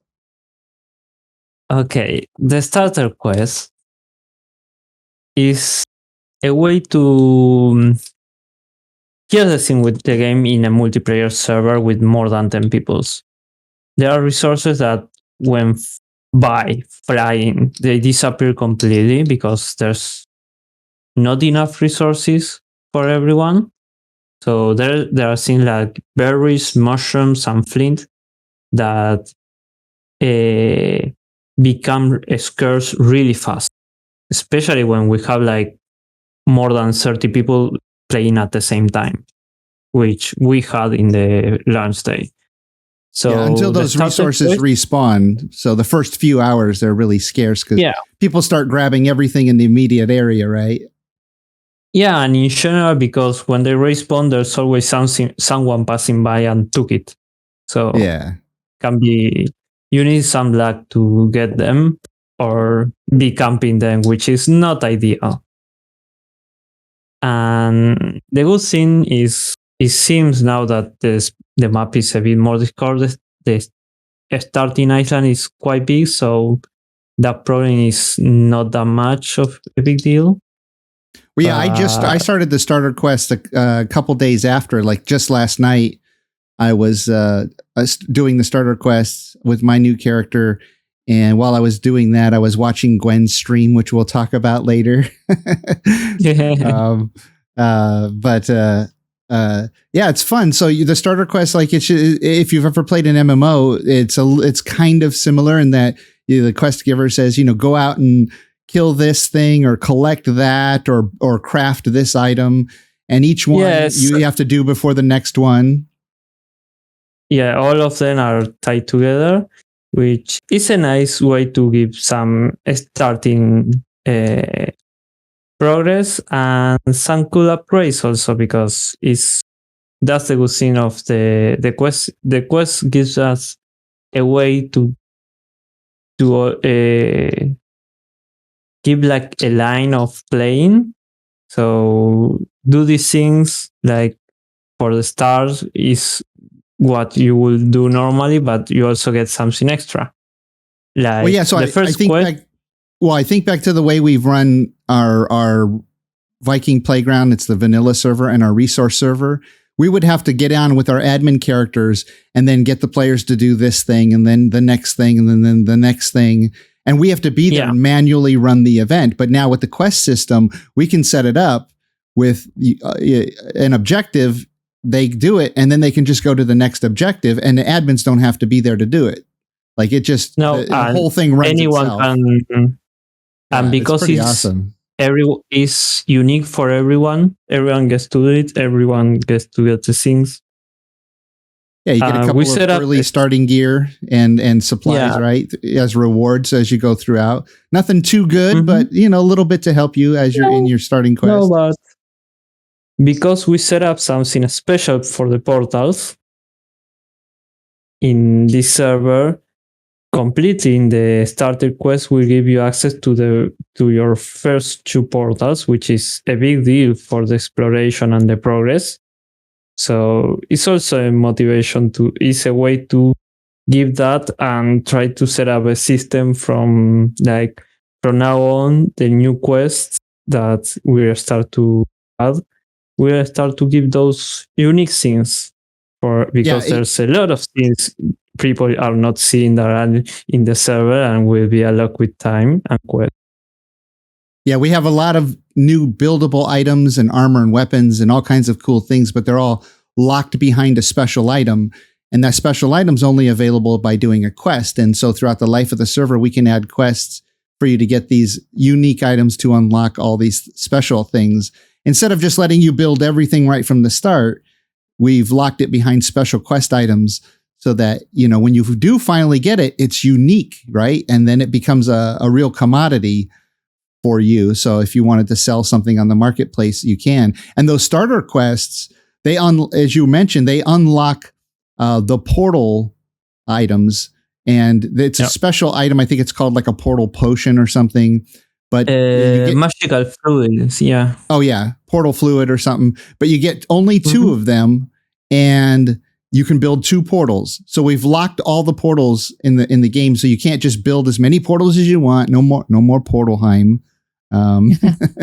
C: Okay, the starter quest is a way to here's the thing with the game in a multiplayer server with more than 10 people. there are resources that when by flying, they disappear completely because there's not enough resources for everyone. So there are things like berries, mushrooms, and flint that become scarce really fast, especially when we have like more than 30 people playing at the same time, which we had in the launch day. So
B: yeah, until those resources respawn. So the first few hours, they're really scarce because people start grabbing everything in the immediate area, right?
C: Yeah, and in general, because when they respawn, there's always someone passing by and took it. So can be, you need some luck to get them or be camping them, which is not ideal. And the good thing is, it seems now that the map is a bit more discorded. The starting island is quite big, so that problem is not that much of a big deal.
B: Well, yeah, I started the starter quest a couple days after, like just last night. I was doing the starter quest with my new character, and while I was doing that, I was watching Gwen's stream, which we'll talk about later. Yeah, it's fun. So the starter quest, like if you've ever played an MMO, it's kind of similar in that the quest giver says, go out and kill this thing or collect that or craft this item, and each one you have to do before the next one.
C: Yeah, all of them are tied together, which is a nice way to give some starting progress and some cool upgrades also, because that's the good thing of the quest. The quest gives us a way to give like a line of playing. So do these things like for the stars is what you will do normally, but you also get something extra. Like
B: so I think back to the way we've run our Viking playground. It's the vanilla server and our resource server. We would have to get on with our admin characters and then get the players to do this thing and then the next thing and then the next thing. And we have to be there and manually run the event. But now with the quest system, we can set it up with an objective. They do it, and then they can just go to the next objective, and the admins don't have to be there to do it. Like it just the whole thing runs
C: anyone
B: itself.
C: And because it's awesome. Is unique for everyone. Everyone gets to do it. Everyone gets to get the things.
B: Yeah, you get a couple of early starting gear and supplies, right, as rewards as you go throughout. Nothing too good, but a little bit to help you as you're in your starting quest.
C: No, but because we set up something special for the portals in this server, completing the starter quest will give you access to your first 2 portals, which is a big deal for the exploration and the progress. So it's also a motivation it's a way to give that and try to set up a system from now on, the new quests that we start to add, we'll start to give those unique things because there's a lot of things people are not seeing that are in the server and will be unlocked with time and quest.
B: Yeah, we have a lot of new buildable items and armor and weapons and all kinds of cool things, but they're all locked behind a special item. And that special item's only available by doing a quest. And so throughout the life of the server, we can add quests for you to get these unique items to unlock all these special things. Instead of just letting you build everything right from the start, we've locked it behind special quest items so that, when you do finally get it, it's unique, right? And then it becomes a real commodity for you. So if you wanted to sell something on the marketplace, you can. And those starter quests, as you mentioned, they unlock the portal items, and it's a special item. I think it's called like a portal potion or something. But
C: magical fluids, yeah.
B: Oh yeah, portal fluid or something. But you get only 2 of them, and you can build 2 portals. So we've locked all the portals in the game, so you can't just build as many portals as you want. No more Podheim.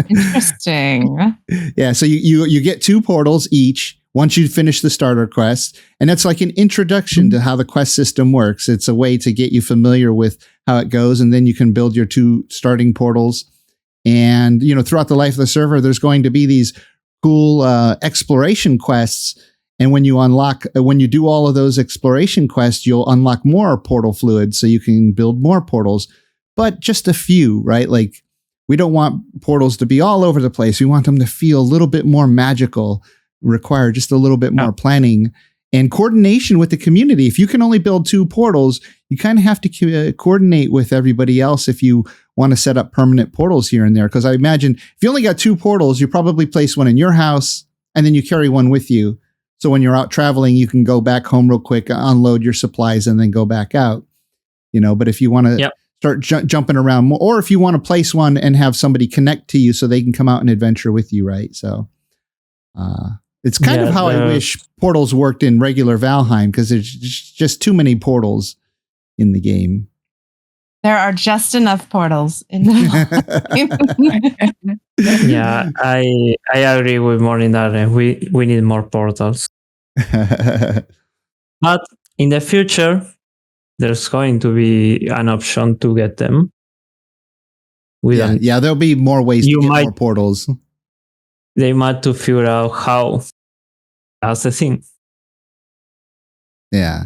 E: Interesting.
B: Yeah, so you get 2 portals each once you finish the starter quest. And that's like an introduction to how the quest system works. It's a way to get you familiar with how it goes. And then you can build your 2 starting portals. And, throughout the life of the server, there's going to be these cool exploration quests. And when you do all of those exploration quests, you'll unlock more portal fluid so you can build more portals, but just a few, right? Like, we don't want portals to be all over the place. We want them to feel a little bit more magical, require just a little bit more planning and coordination with the community. If you can only build 2 portals, you kind of have to coordinate with everybody else if you want to set up permanent portals here and there. Because I imagine if you only got 2 portals, you probably place one in your house and then you carry one with you. So when you're out traveling, you can go back home real quick, unload your supplies, and then go back out. But if you want to start jumping around more, or if you want to place one and have somebody connect to you so they can come out and adventure with you, right? So it's kind of how I wish portals worked in regular Valheim, because there's just too many portals in the game.
E: There are just enough portals in the game.
C: Yeah, I agree with Morinare. We need more portals. But in the future, there's going to be an option to get them.
B: There'll be more ways to get more portals.
C: They might to figure out how. That's the thing.
B: Yeah.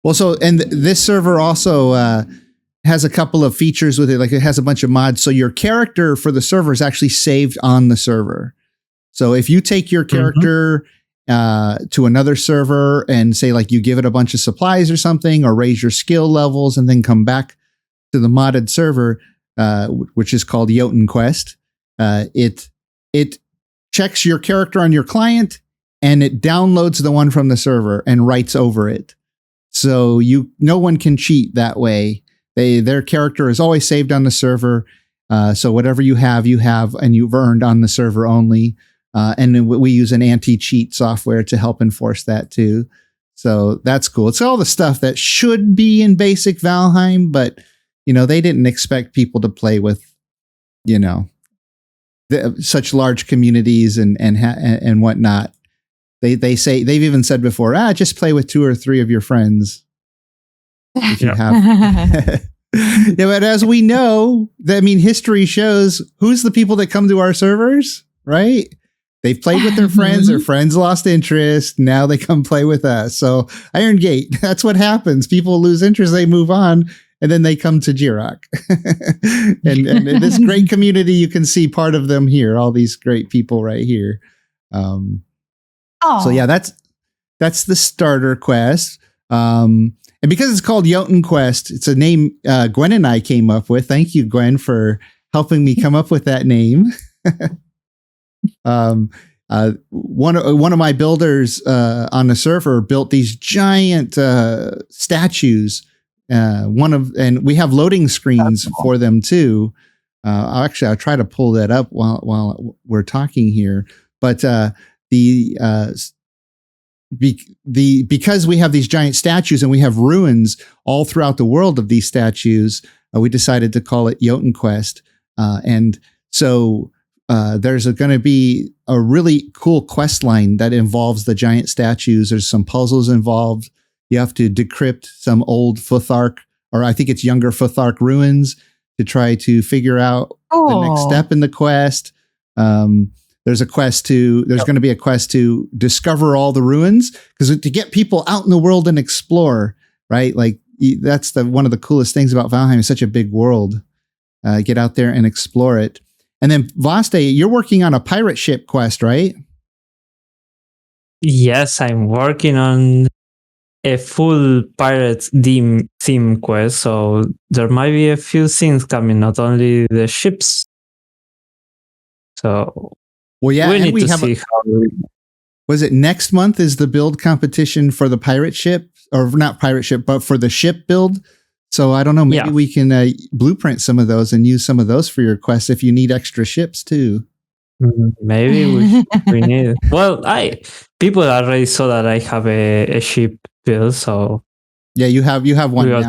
B: Well, and this server also has a couple of features with it. Like, it has a bunch of mods. So your character for the server is actually saved on the server. So if you take your character to another server and say, like, you give it a bunch of supplies or something, or raise your skill levels and then come back to the modded server, which is called Jotun Quest, it checks your character on your client and it downloads the one from the server and writes over it. So no one can cheat that way. Their character is always saved on the server. So whatever you have, and you've earned on the server only. And then we use an anti-cheat software to help enforce that too. So that's cool. It's all the stuff that should be in basic Valheim, but they didn't expect people to play with, such large communities and whatnot. They say, they've even said before, just play with 2 or 3 of your friends. If you have. But as we know, history shows who's the people that come to our servers, right? They've played with their friends, their friends lost interest, now they come play with us. So Iron Gate, that's what happens. People lose interest, they move on, and then they come to Jiroc. and this great community, you can see part of them here, all these great people right here. So yeah, that's the starter quest. And because it's called Jotun Quest, it's a name Gwen and I came up with. Thank you, Gwen, for helping me come up with that name. One of my builders on the server built these giant statues. And we have loading screens for them too. I'll try to pull that up while we're talking here. But because we have these giant statues and we have ruins all throughout the world of these statues, we decided to call it Jotun Quest. And so there's going to be a really cool quest line that involves the giant statues. There's some puzzles involved. You have to decrypt some old Futhark, or I think it's younger Futhark ruins, to try to figure out the next step in the quest. There's going to be a quest to discover all the ruins, because to get people out in the world and explore, right? Like, that's one of the coolest things about Valheim. It's such a big world. Get out there and explore it. And then Vaste, you're working on a pirate ship quest, right?
C: Yes, I'm working on a full pirate theme quest. So there might be a few things coming, not only the ships. So
B: we need to see how. Was it next month is the build competition for the pirate ship, or not pirate ship, but for the ship build? So I don't know, maybe we can blueprint some of those and use some of those for your quest if you need extra ships too.
C: Maybe we need it. Well, people already saw that I have a ship build, so
B: yeah, you have one now.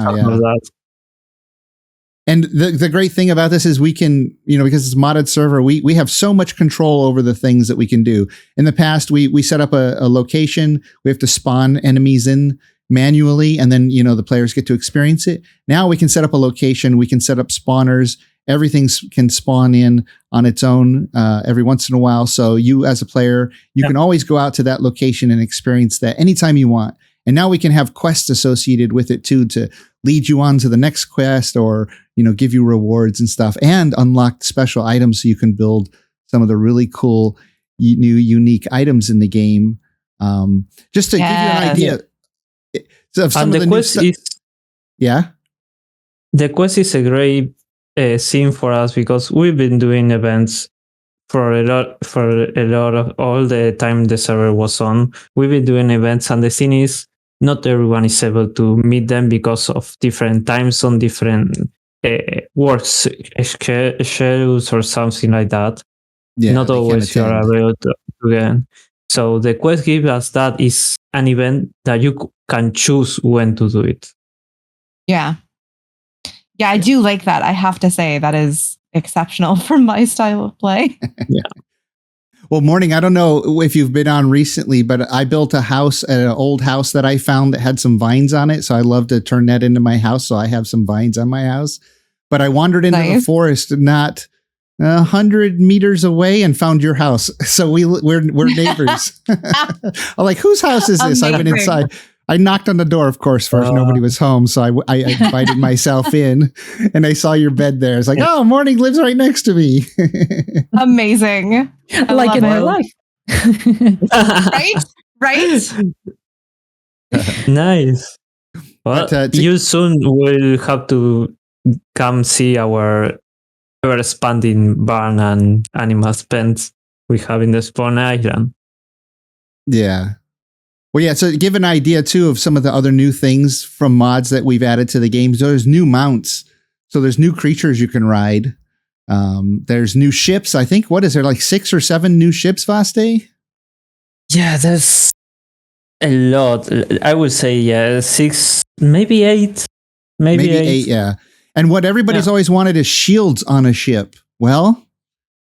B: Yeah. And the great thing about this is we can, because it's a modded server, we have so much control over the things that we can do. In the past, we set up a location. We have to spawn enemies in manually, and then, the players get to experience it. Now we can set up a location. We can set up spawners. Everything can spawn in on its own every once in a while. So you, as a player, you can always go out to that location and experience that anytime you want. And now we can have quests associated with it too, to lead you on to the next quest, or, give you rewards and stuff, and unlock special items so you can build some of the really cool new unique items in the game. Just to give you an idea of some
C: And
B: of
C: the quest is the quest is a great scene for us, because we've been doing events for a lot of all the time the server was on. We've been doing events, and the scene is not everyone is able to meet them because of different time zone, different work schedules or something like that. Not always you are able to get. So the quest gives us that is an event that you can choose when to do it.
E: Yeah. Yeah, I do like that. I have to say that is exceptional for my style of play.
B: Well, Morning, I don't know if you've been on recently, but I built a house, an old house that I found that had some vines on it. So I love to turn that into my house. So I have some vines on my house. But I wandered into the forest not 100 meters away and found your house. So we're neighbors. I'm like, whose house is this? I went inside. I knocked on the door, of course, first. Nobody was home. So I invited myself in, and I saw your bed there. It's like, oh, Morning lives right next to me.
E: Amazing.
A: Like in real life.
E: Right?
C: Nice. Well,
B: But,
C: you soon will have to come see our ever-expanding barn and animal pens we have in the Spawn Island.
B: Yeah. Well, yeah, so to give an idea, too, of some of the other new things from mods that we've added to the games, there's new mounts. So there's new creatures you can ride. There's new ships. I think, what is there, like 6 or 7 new ships, Vaste?
C: Yeah, there's a lot. I would say, 6, maybe 8. Maybe 8,
B: yeah. And what everybody's always wanted is shields on a ship. Well,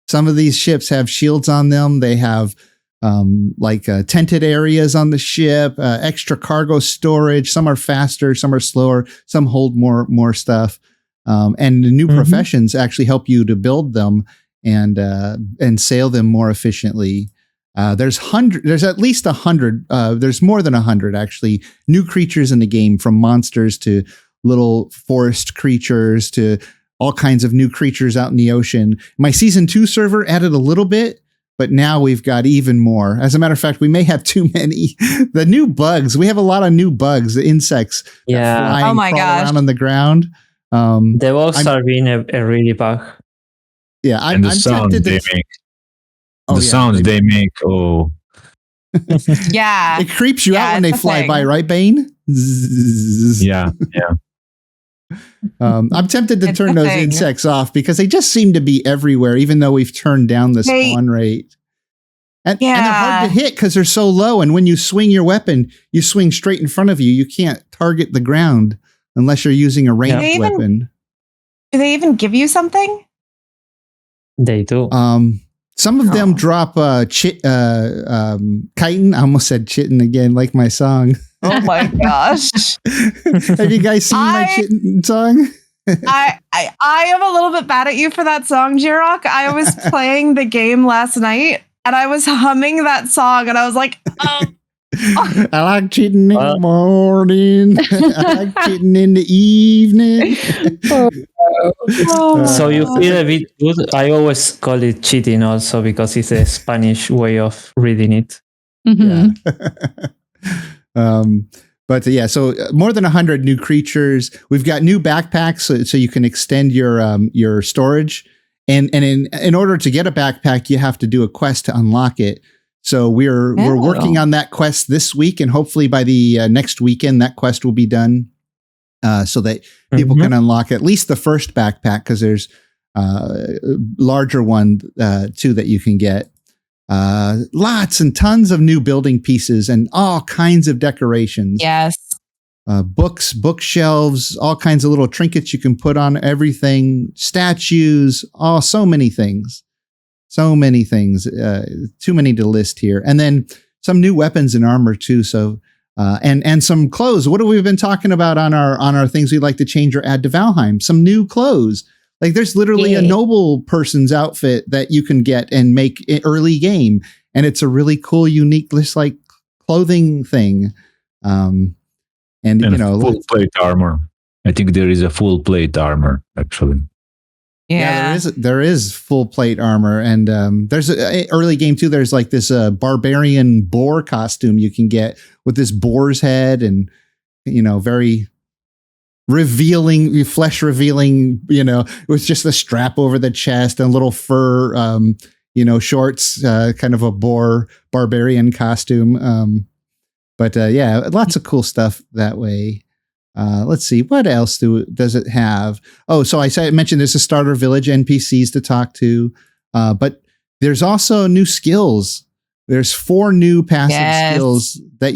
B: some of these ships have shields on them. They have tented areas on the ship, extra cargo storage. Some are faster, some are slower, some hold more stuff. And the new professions actually help you to build them and sail them more efficiently. There's at least 100. There's more than 100 actually new creatures in the game, from monsters to little forest creatures to all kinds of new creatures out in the ocean. My season 2 server added a little bit, but now we've got even more. As a matter of fact, we may have too many. The new bugs, we have a lot of new bugs, the insects that fly and crawl around on the ground.
C: The bugs are being a really bug.
B: Yeah,
D: I'm tempted to make. The sounds they make. Oh,
E: yeah.
B: It creeps you out when they fly by, right, Bane?
D: Yeah.
B: I'm tempted to turn those insects off because they just seem to be everywhere, even though we've turned down the spawn rate. And they're hard to hit because they're so low. And when you swing your weapon, you swing straight in front of you. You can't target the ground unless you're using a ranged weapon.
E: Do they even give you something?
C: They do.
B: Some of them drop chitin. I almost said chitin again, like my song.
E: Oh my gosh.
B: Have you guys seen my chitin song?
E: I am a little bit bad at you for that song, Jiroc. I was playing the game last night and I was humming that song and I was like, oh.
B: I like cheating in the morning. I like cheating in the evening.
C: So you feel a bit good. I always call it cheating also because it's a Spanish way of reading it.
B: Yeah. So more than 100 new creatures. We've got new backpacks so you can extend your storage. And in order to get a backpack, you have to do a quest to unlock it. So we're working on that quest this week, and hopefully by the next weekend, that quest will be done so that people can unlock at least the first backpack, because there's a larger one too that you can get. Lots and tons of new building pieces and all kinds of decorations.
E: Yes.
B: books, bookshelves, all kinds of little trinkets you can put on everything, statues, so many things. So many things. Too many to list here. And then some new weapons and armor too. So and some clothes. What have we been talking about on our things we'd like to change or add to Valheim? Some new clothes. Like there's literally a noble person's outfit that you can get and make early game. And it's a really cool, unique, just like clothing thing. And you know,
D: full plate armor. I think there is a full plate armor actually.
E: Yeah.
B: There is full plate armor, and there's a early game too. There's like this barbarian boar costume you can get with this boar's head, and you know, very revealing, flesh revealing. You know, with just a strap over the chest and little fur, you know, shorts, kind of a boar barbarian costume. But yeah, lots of cool stuff that way. Let's see, what else does it have? Oh, so I mentioned there's a starter village NPCs to talk to, but there's also new skills. There's 4 new passive skills that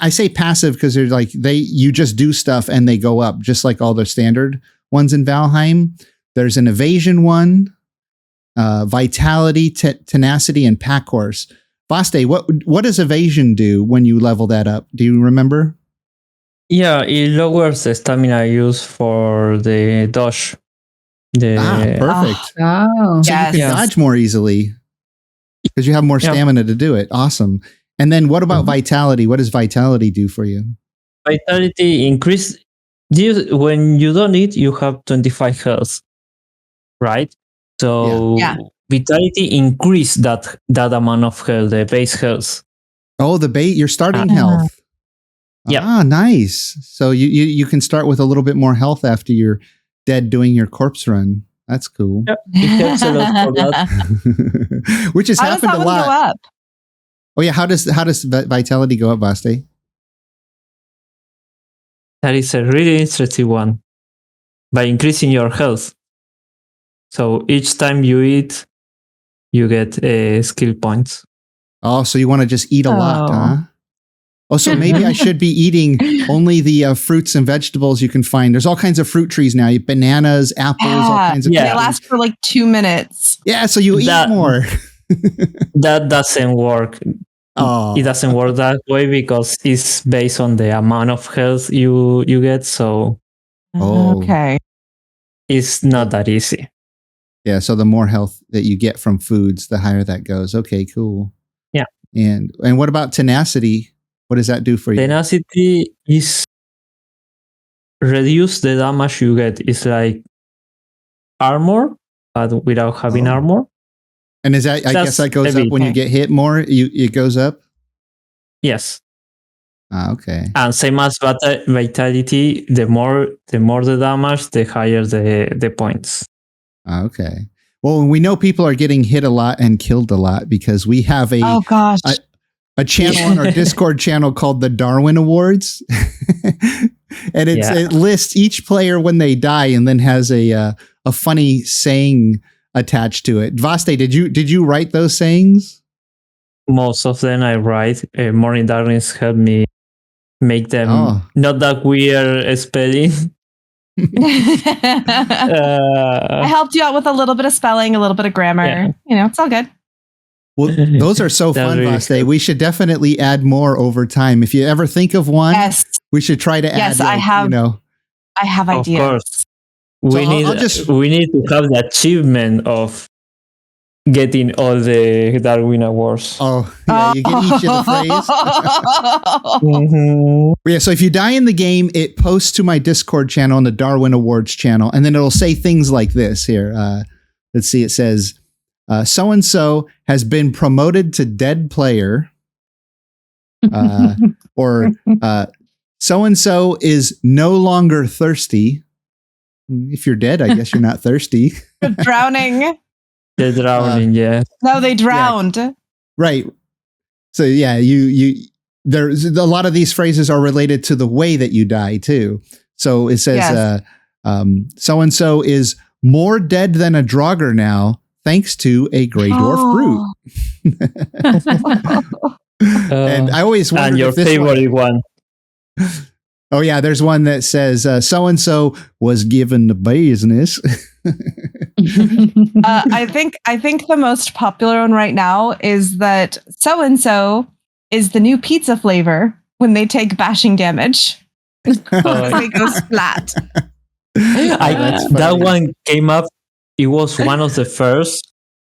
B: I say passive because they're like you just do stuff and they go up, just like all the standard ones in Valheim. There's an evasion one, vitality, tenacity, and pack horse. Vaste, what does evasion do when you level that up? Do you remember?
C: Yeah, it lowers the stamina used for the dodge.
B: Perfect.
A: Oh,
B: So you can dodge more easily because you have more stamina to do it. Awesome. And then what about vitality? What does vitality do for you?
C: Vitality increase. When you don't eat, you have 25 health, right? So vitality increase that amount of health, the base health.
B: Oh, your starting health.
C: Yeah.
B: Nice. So you can start with a little bit more health after you're dead doing your corpse run. That's cool.
C: Yep. It helps a lot for that.
B: Which has happened a lot.
E: Go up?
B: Oh yeah, how does vitality go up, Vaste?
C: That is a really interesting one. By increasing your health. So each time you eat, you get skill points.
B: Oh, so you want to just eat a lot, huh? Oh, so maybe I should be eating only the fruits and vegetables you can find. There's all kinds of fruit trees now. Bananas, apples, all kinds of
E: They last for like 2 minutes.
B: Yeah, so you eat more.
C: That doesn't work.
B: Oh.
C: It doesn't work that way because it's based on the amount of health you get. So
E: Okay.
C: It's not that easy.
B: Yeah, so the more health that you get from foods, the higher that goes. Okay, cool.
C: Yeah.
B: And what about tenacity? What does that do for you?
C: Tenacity is reduce the damage you get. It's like armor, but without having armor.
B: And is that? I guess that goes up when you get hit more. It goes up.
C: Yes.
B: Okay.
C: And same as vitality, the more the damage, the higher the points.
B: Okay. Well, we know people are getting hit a lot and killed a lot because we have a a channel on our Discord channel called the Darwin Awards, and it lists each player when they die and then has a funny saying attached to it. Vaste, did you write those sayings?
C: Most of them I write. Morning Darwin's helped me make them not that weird spelling.
E: I helped you out with a little bit of spelling, a little bit of grammar.
C: Yeah.
E: You know, it's all good.
B: Well, those are so fun, really Vaste. We should definitely add more over time. If you ever think of one, we should try to add.
E: Yes, I have.
B: You know,
E: I have ideas.
C: Of course, we need to have the achievement of getting all the Darwin Awards.
B: Oh, yeah, you get each of the phrase. Yeah, so if you die in the game, it posts to my Discord channel and the Darwin Awards channel, and then it'll say things like this here. Let's see, it says, so-and-so has been promoted to dead player, or so-and-so is no longer thirsty. If you're dead, I guess you're not thirsty.
E: Drowning.
C: They're drowning, yeah.
E: No, they drowned.
B: Yeah. Right. So yeah, there's a lot of these phrases are related to the way that you die too. So it says, so-and-so is more dead than a Draugr now, thanks to a Grey Dwarf brute. And I always wondered
C: and your favorite one.
B: Oh yeah, there's one that says so and so was given the business.
E: I think the most popular one right now is that so and so is the new pizza flavor when they take bashing damage. They go splat.
C: That one came up. It was one of the first.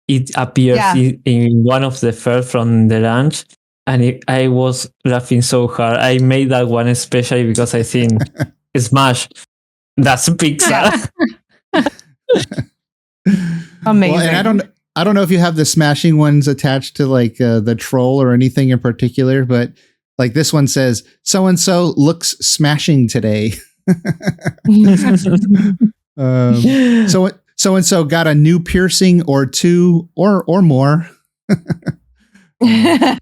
C: It appears in one of the first from the launch, and I was laughing so hard. I made that one especially because I think Smash, that's pizza.
E: Amazing.
B: Well, and I don't know if you have the smashing ones attached to like the troll or anything in particular, but like this one says, so and so looks smashing today. So and so got a new piercing or two or more. But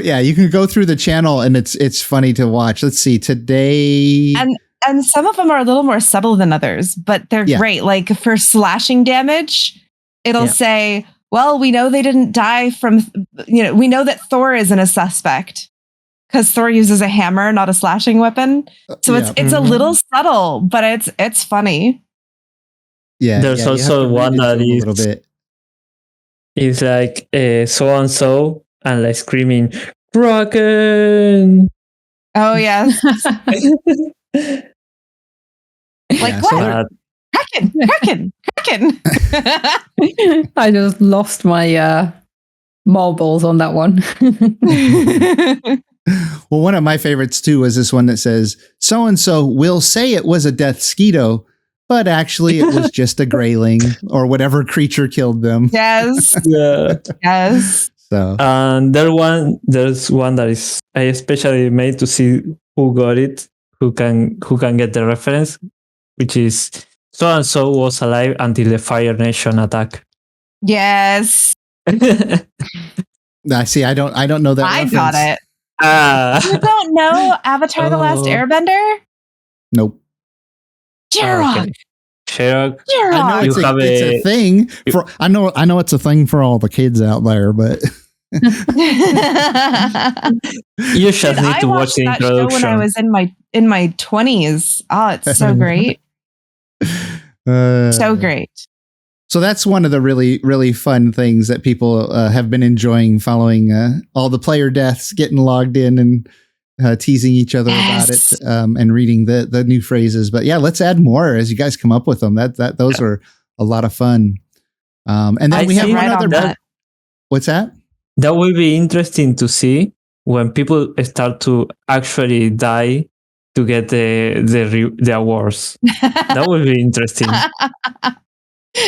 B: yeah, you can go through the channel and it's funny to watch. Let's see today.
E: And some of them are a little more subtle than others, but they're great. Like for slashing damage, it'll say, well, we know they didn't die from, we know that Thor isn't a suspect because Thor uses a hammer, not a slashing weapon. So it's a little subtle, but it's funny.
B: Yeah.
C: There's also one that is a little bit. It's like so and so and like screaming Kraken.
E: Oh yes. Like what? Kraken.
A: I just lost my marbles on that one.
B: Well, one of my favorites too was this one that says, so and so will say it was a death skeeto, but actually it was just a grayling or whatever creature killed them.
E: Yes. Yes.
B: So
C: there's one that is I especially made to see who got it, who can get the reference, which is so and so was alive until the Fire Nation attack.
E: Yes.
B: I see. I don't know that.
E: I
B: reference.
E: got it. You don't know Avatar: The Last Airbender?
B: Nope.
E: Jiroc.
C: Okay. Jiroc.
B: I know it's a thing for. I know it's a thing for all the kids out there, but
C: you should need to watch the introduction.
E: When I was in my 20s. Oh, it's so great. So great.
B: So that's one of the really, really fun things that people have been enjoying, following all the player deaths, getting logged in and teasing each other about it, and reading the new phrases. But yeah, let's add more as you guys come up with them. Those are a lot of fun. And then we have one other. What's that?
C: That will be interesting to see when people start to actually die to get the awards. That will be interesting.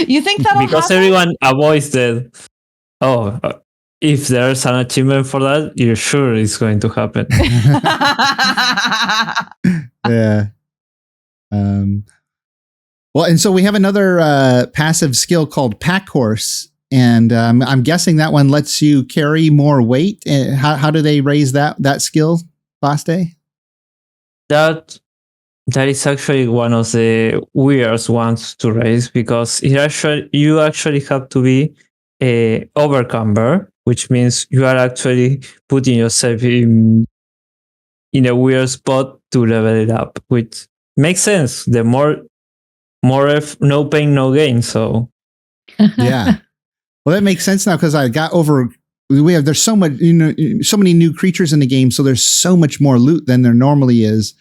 E: You think that'll
C: because
E: happen?
C: Everyone avoids that. Oh, if there's an achievement for that, you're sure it's going to happen.
B: Yeah. Well, and so we have another passive skill called Pack Horse, and I'm guessing that one lets you carry more weight. How do they raise that skill, Baste?
C: That is actually one of the weirdest ones to raise because you actually have to be a overcumber, which means you are actually putting yourself in a weird spot to level it up, which makes sense. The more no pain, no gain. So
B: yeah, well, that makes sense now because I got over. There's so much, so many new creatures in the game, so there's so much more loot than there normally is.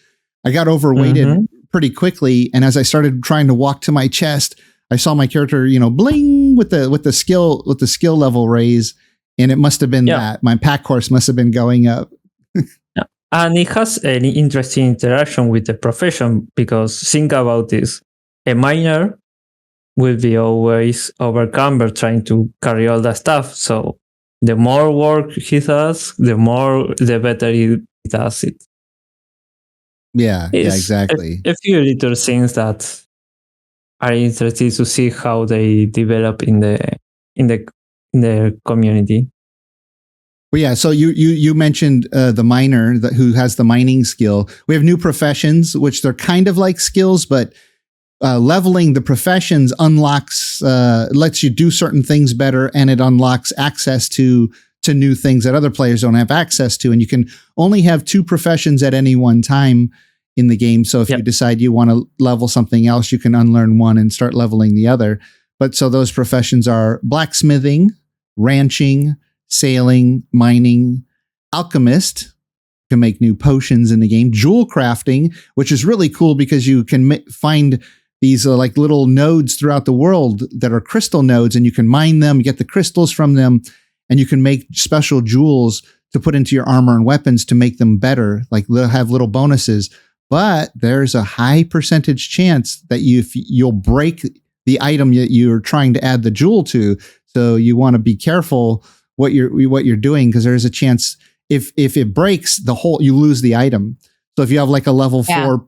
B: I got overweighted pretty quickly, and as I started trying to walk to my chest, I saw my character, bling with the skill level raise, and it must have been that my pack horse must have been going up.
C: And it has an interesting interaction with the profession because think about this: a miner will be always overcumbered trying to carry all that stuff. So the more work he does, the better he does it.
B: Yeah, exactly.
C: A few little things that are interesting to see how they develop in the community.
B: Well, yeah. So you mentioned the miner who has the mining skill. We have new professions, which they're kind of like skills, but leveling the professions unlocks, lets you do certain things better, and it unlocks access to to new things that other players don't have access to. And you can only have 2 professions at any one time in the game. So if you decide you want to level something else, you can unlearn one and start leveling the other. But so those professions are blacksmithing, ranching, sailing, mining, alchemist, can make new potions in the game, jewel crafting, which is really cool because you can find these like little nodes throughout the world that are crystal nodes, and you can mine them, get the crystals from them, and you can make special jewels to put into your armor and weapons to make them better. Like they'll have little bonuses, but there's a high percentage chance that you'll break the item that you're trying to add the jewel to. So you want to be careful what you're doing, because there's a chance if it breaks you lose the item. So if you have like a level 4,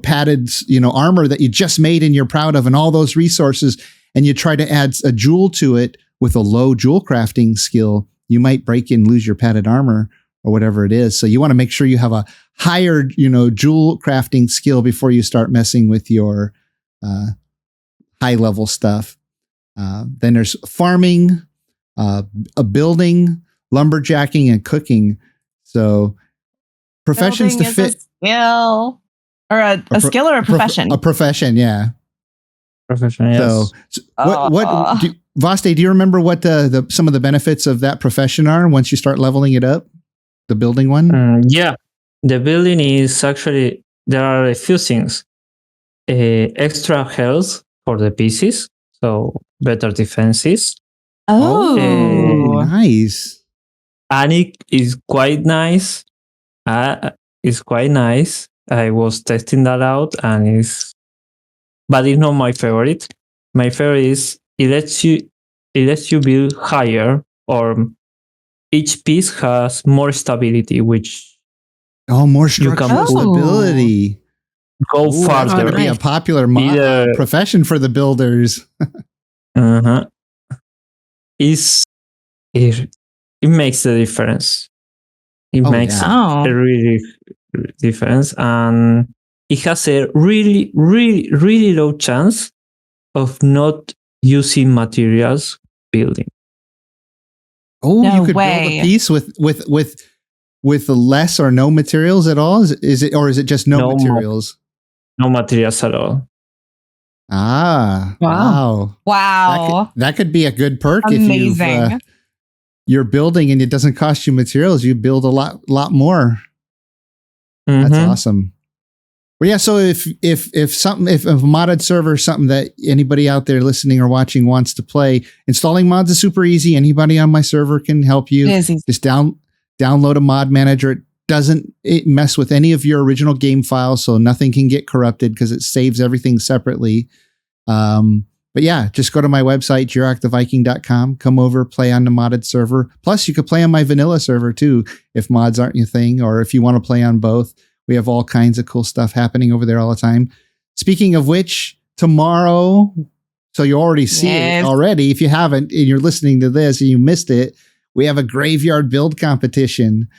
B: padded, armor that you just made and you're proud of and all those resources, and you try to add a jewel to it with a low jewel crafting skill, you might break and lose your padded armor or whatever it is. So you want to make sure you have a higher, jewel crafting skill before you start messing with your high level stuff. Then there's farming, a building, lumberjacking, and cooking. So professions
E: Building
B: to
E: is
B: fit.
E: a skill or a skill or a profession.
B: A profession, yeah.
C: Profession, yes.
B: So what Vaste, do you remember what some of the benefits of that profession are once you start leveling it up? The building one?
C: Yeah. The building is actually, there are a few things. Extra health for the pieces, so better defenses.
B: Nice.
C: And it is quite nice. It's quite nice. I was testing that out, and but it's not my favorite. My favorite is it lets you build higher, or each piece has more stability, which
B: more structural stability.
C: Go farther.
B: That's going to be a popular profession for the builders.
C: It makes the difference. It makes a really difference, and it has a really, really, really low chance of not using materials building.
B: You could build a piece with less or no materials at all. Is it just no materials?
C: No materials at all.
B: Wow. That could be a good perk.
E: Amazing.
B: If you're building and it doesn't cost you materials, you build a lot more. That's awesome. Well, yeah. So if a modded server is something that anybody out there listening or watching wants to play, installing mods is super easy. Anybody on my server can help you. Just download a mod manager. It mess with any of your original game files, so nothing can get corrupted because it saves everything separately. But yeah, just go to my website, jiroctheviking.com, come over, play on the modded server. Plus, you could play on my vanilla server too, if mods aren't your thing, or if you want to play on both. We have all kinds of cool stuff happening over there all the time. Speaking of which, tomorrow, so you already see it already. If you haven't, and you're listening to this and you missed it, we have a graveyard build competition.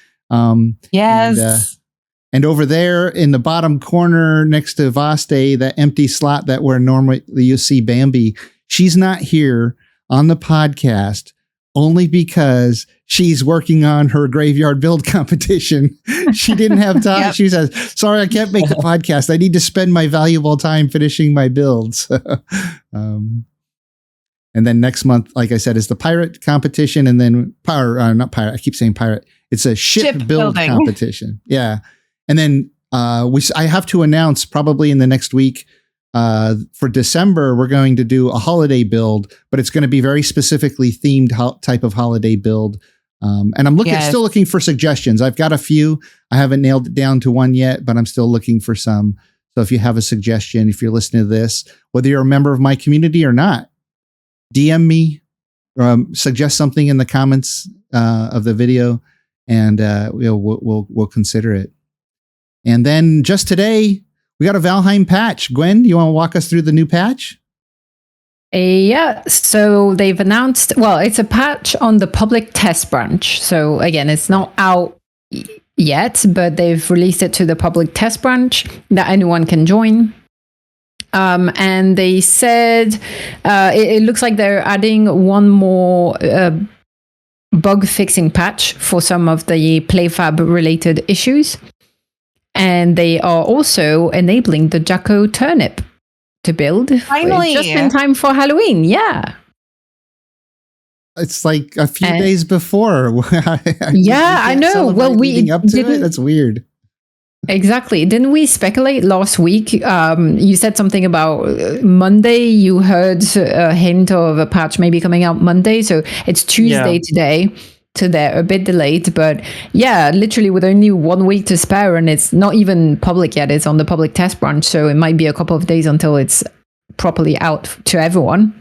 B: And over there in the bottom corner next to Vaste, that empty slot that where normally you see Bambi, she's not here on the podcast only because she's working on her graveyard build competition. She didn't have time. She says, sorry, I can't make the podcast. I need to spend my valuable time finishing my builds. And then next month, like I said, is the pirate competition. And then not pirate. I keep saying pirate. It's a ship build competition. Yeah. And then I have to announce probably in the next week for December, we're going to do a holiday build, but it's going to be very specifically themed type of holiday build. And I'm still looking for suggestions. I've got a few. I haven't nailed it down to one yet, but I'm still looking for some. So if you have a suggestion, if you're listening to this, whether you're a member of my community or not, DM me, suggest something in the comments of the video, and we'll consider it. And then just today, we got a Valheim patch. Gwen, you want to walk us through the new patch?
A: Yeah, so they've announced, it's a patch on the public test branch. So again, it's not out yet, but they've released it to the public test branch that anyone can join. And they said it looks like they're adding one more bug fixing patch for some of the playfab related issues. And they are also enabling the Jack-O-Turnip to build
E: Finally.
A: just in time for Halloween. Yeah.
B: It's like a few
A: And-
B: days before.
A: Yeah, I know. Well, we
B: leading up to it.
A: didn't-
B: That's weird.
A: Exactly. Didn't we speculate last week? You said something about Monday. You heard a hint of a patch maybe coming out Monday. So it's Tuesday today. So they're a bit delayed. But yeah, literally with only 1 week to spare, and it's not even public yet. It's on the public test branch. So it might be a couple of days until it's properly out to everyone.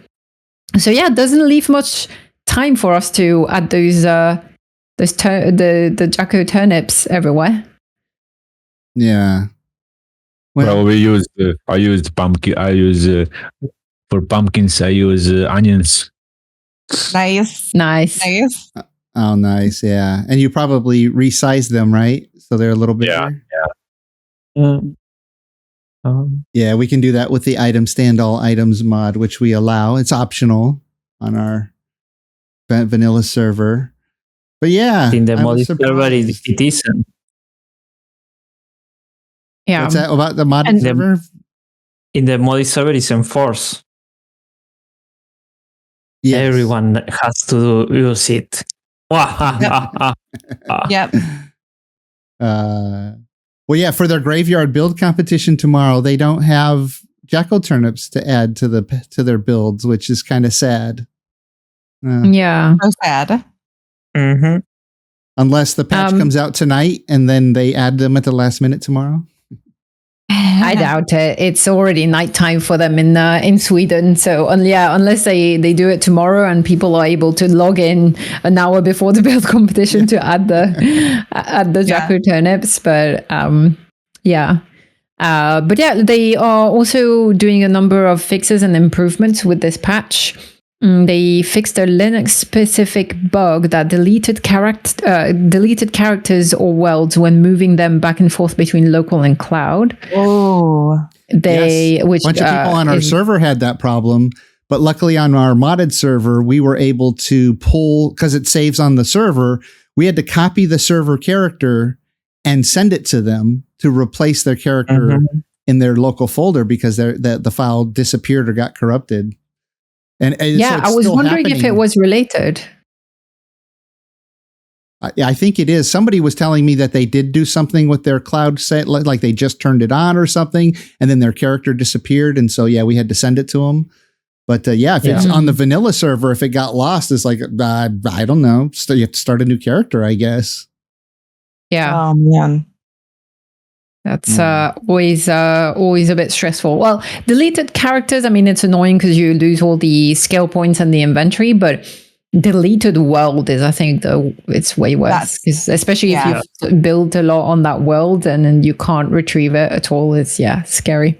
A: So yeah, it doesn't leave much time for us to add those the Jack-O-Turnips everywhere.
B: Yeah. Well,
D: Probably I used pumpkin. For pumpkins. I use onions.
E: Nice.
A: Nice.
B: oh, nice. Yeah. And you probably resized them, right? So they're a little bigger. Yeah, we can do that with the item stand all items mod, which we allow. It's optional on our vanilla server. But yeah,
C: In the
B: I was
C: mod server,
B: surprised.
C: it isn't.
A: Yeah.
B: What's that about the mod
A: And-
B: server?
C: In the mod server, it's enforced.
B: Yes.
C: Everyone has to use it.
E: Yep.
B: Well, yeah, for their graveyard build competition tomorrow, they don't have Jack-O-Turnips to add to their builds, which is kind of sad.
A: Yeah.
E: So sad.
C: Mm-hmm.
B: Unless the patch comes out tonight and then they add them at the last minute tomorrow.
A: I doubt it. It's already nighttime for them in Sweden. So unless they do it tomorrow and people are able to log in an hour before the build competition to add the Jack-O-Turnips. But but yeah, they are also doing a number of fixes and improvements with this patch. They fixed a Linux-specific bug that deleted characters or worlds when moving them back and forth between local and cloud.
E: Oh,
B: A bunch of people on our server had that problem, but luckily on our modded server, we were able to pull, because it saves on the server, we had to copy the server character and send it to them to replace their character in their local folder because the file disappeared or got corrupted. And so it's
A: I was
B: still
A: wondering if it
B: happening.
A: was related.
B: I think it is. Somebody was telling me that they did do something with their cloud set, like they just turned it on or something, and then their character disappeared. And so, yeah, we had to send it to them. But if it's on the vanilla server, if it got lost, it's like, I don't know. So you have to start a new character, I guess.
A: Yeah.
E: oh man.
A: That's always a bit stressful. Well, deleted characters, I mean, it's annoying because you lose all the skill points and the inventory, but deleted world is, I think, it's way worse. Especially if you've built a lot on that world and then you can't retrieve it at all. It's, scary.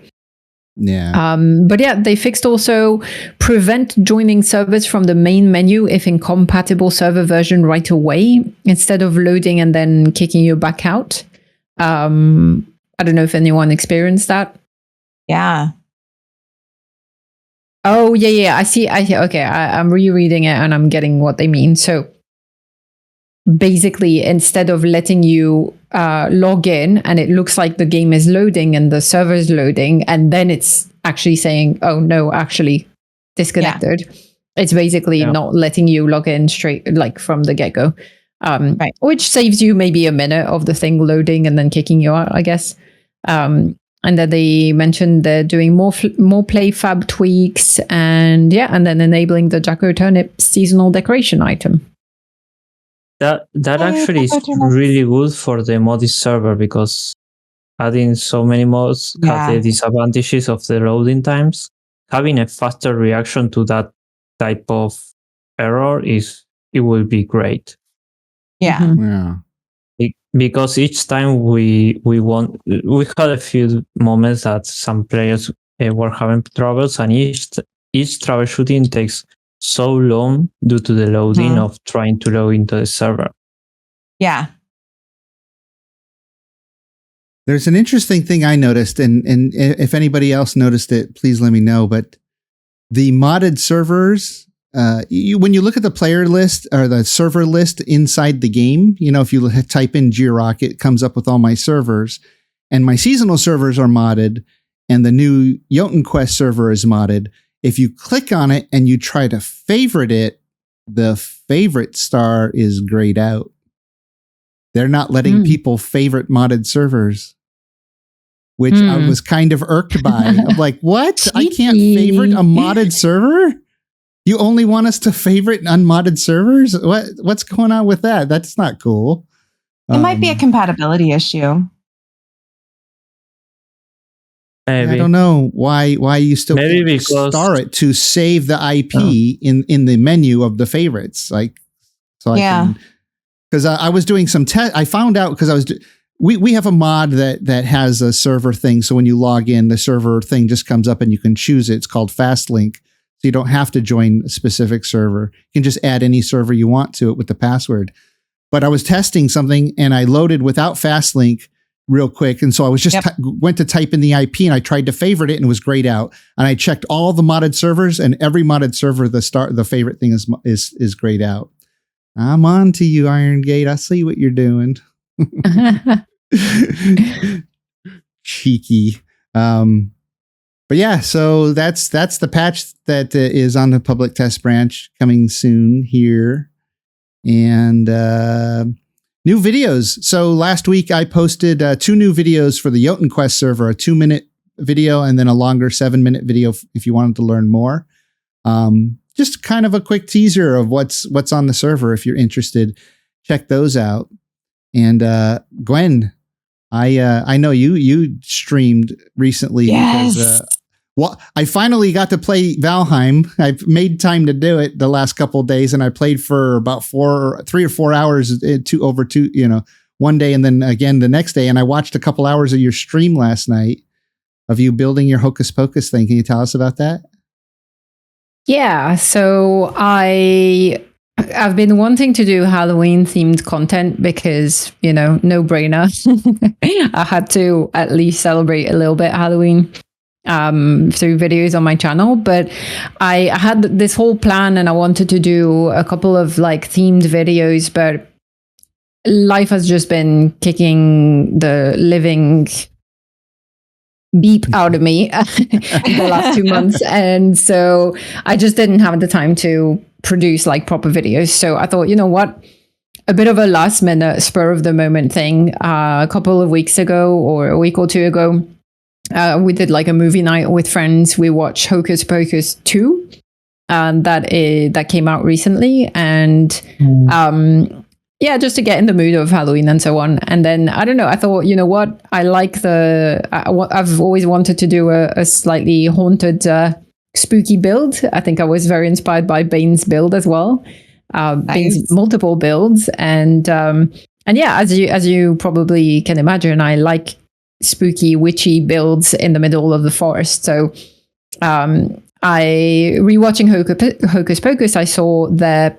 B: Yeah.
A: But yeah, they fixed also prevent joining servers from the main menu if incompatible server version right away, instead of loading and then kicking you back out. I don't know if anyone experienced that.
E: Yeah.
A: Oh, yeah. I see. Okay, I'm rereading it and I'm getting what they mean. So basically, instead of letting you log in and it looks like the game is loading and the server is loading, and then it's actually saying, oh, no, actually disconnected. It's basically not letting you log in straight, like from the get-go. Which saves you maybe a minute of the thing loading and then kicking you out, I guess. And then they mentioned they're doing more play fab tweaks and then enabling the Jack-O-Turnip seasonal decoration item.
C: That actually is really good for the mod server because adding so many mods has the disadvantages of the loading times. Having a faster reaction to that type of error it will be great.
E: Yeah.
B: Yeah.
C: Because each time we had a few moments that some players were having troubles, and each troubleshooting takes so long due to the loading of trying to log into the server.
E: Yeah.
B: There's an interesting thing I noticed, and if anybody else noticed it, please let me know. But the modded servers when you look at the player list or the server list inside the game, if you type in Jiroc, it comes up with all my servers, and my seasonal servers are modded, and the new Jotun Quest server is modded. If you click on it and you try to favorite it, the favorite star is grayed out. They're not letting people favorite modded servers, which I was kind of irked by. I'm like, what? I can't favorite a modded server? You only want us to favorite unmodded servers? What's going on with that? That's not cool.
E: It might be a compatibility issue.
C: Maybe.
B: I don't know why you still
C: Maybe
B: can't
C: because
B: star it to save the IP in the menu of the favorites. Because I was doing some test. I found out because we have a mod that has a server thing. So when you log in, the server thing just comes up and you can choose it. It's called Fast Link. So you don't have to join a specific server. You can just add any server you want to it with the password. But I was testing something and I loaded without Fast Link real quick. And so I was just went to type in the IP and I tried to favorite it and it was grayed out. And I checked all the modded servers, and every modded server, the favorite thing is grayed out. I'm on to you, Iron Gate. I see what you're doing. Cheeky. But yeah, so that's the patch that is on the public test branch coming soon here. And new videos. So last week I posted 2 new videos for the Jotun Quest server, a 2-minute video and then a longer 7-minute video if you wanted to learn more. Just kind of a quick teaser of what's on the server. If you're interested, check those out. And Gwen, I know you streamed recently.
E: Yes.
B: Because, I finally got to play Valheim. I've made time to do it the last couple of days, and I played for about 3 or 4 hours one day and then again the next day. And I watched a couple hours of your stream last night of you building your Hocus Pocus thing. Can you tell us about that?
A: Yeah, so I've been wanting to do Halloween themed content because, no brainer. I had to at least celebrate a little bit Halloween through videos on my channel. But I had this whole plan and I wanted to do a couple of themed videos, but life has just been kicking the living beep out of me the last 2 months. And so I just didn't have the time to produce proper videos. So I thought, you know what? A bit of a last minute spur of the moment thing. A couple of weeks ago or a week or 2 ago, we did a movie night with friends. We watched Hocus Pocus 2 that came out recently. And just to get in the mood of Halloween and so on. And then, I don't know, I thought, you know what? I like I've always wanted to do a slightly haunted, spooky build. I think I was very inspired by Bane's build as well. Bane's multiple builds. And yeah, as you probably can imagine, I like spooky, witchy builds in the middle of the forest. So rewatching Hocus Pocus, I saw the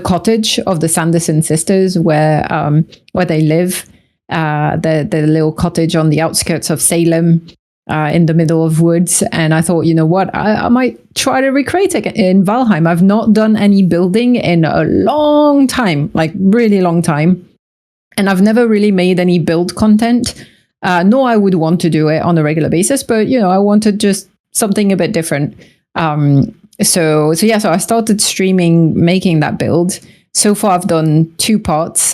A: cottage of the Sanderson sisters where they live, the little cottage on the outskirts of Salem, in the middle of woods. And I thought, you know what, I might try to recreate it in Valheim. I've not done any building in a long time, really long time. And I've never really made any build content, nor I would want to do it on a regular basis. But, I wanted just something a bit different. So I started streaming, making that build. So far, I've done 2 parts.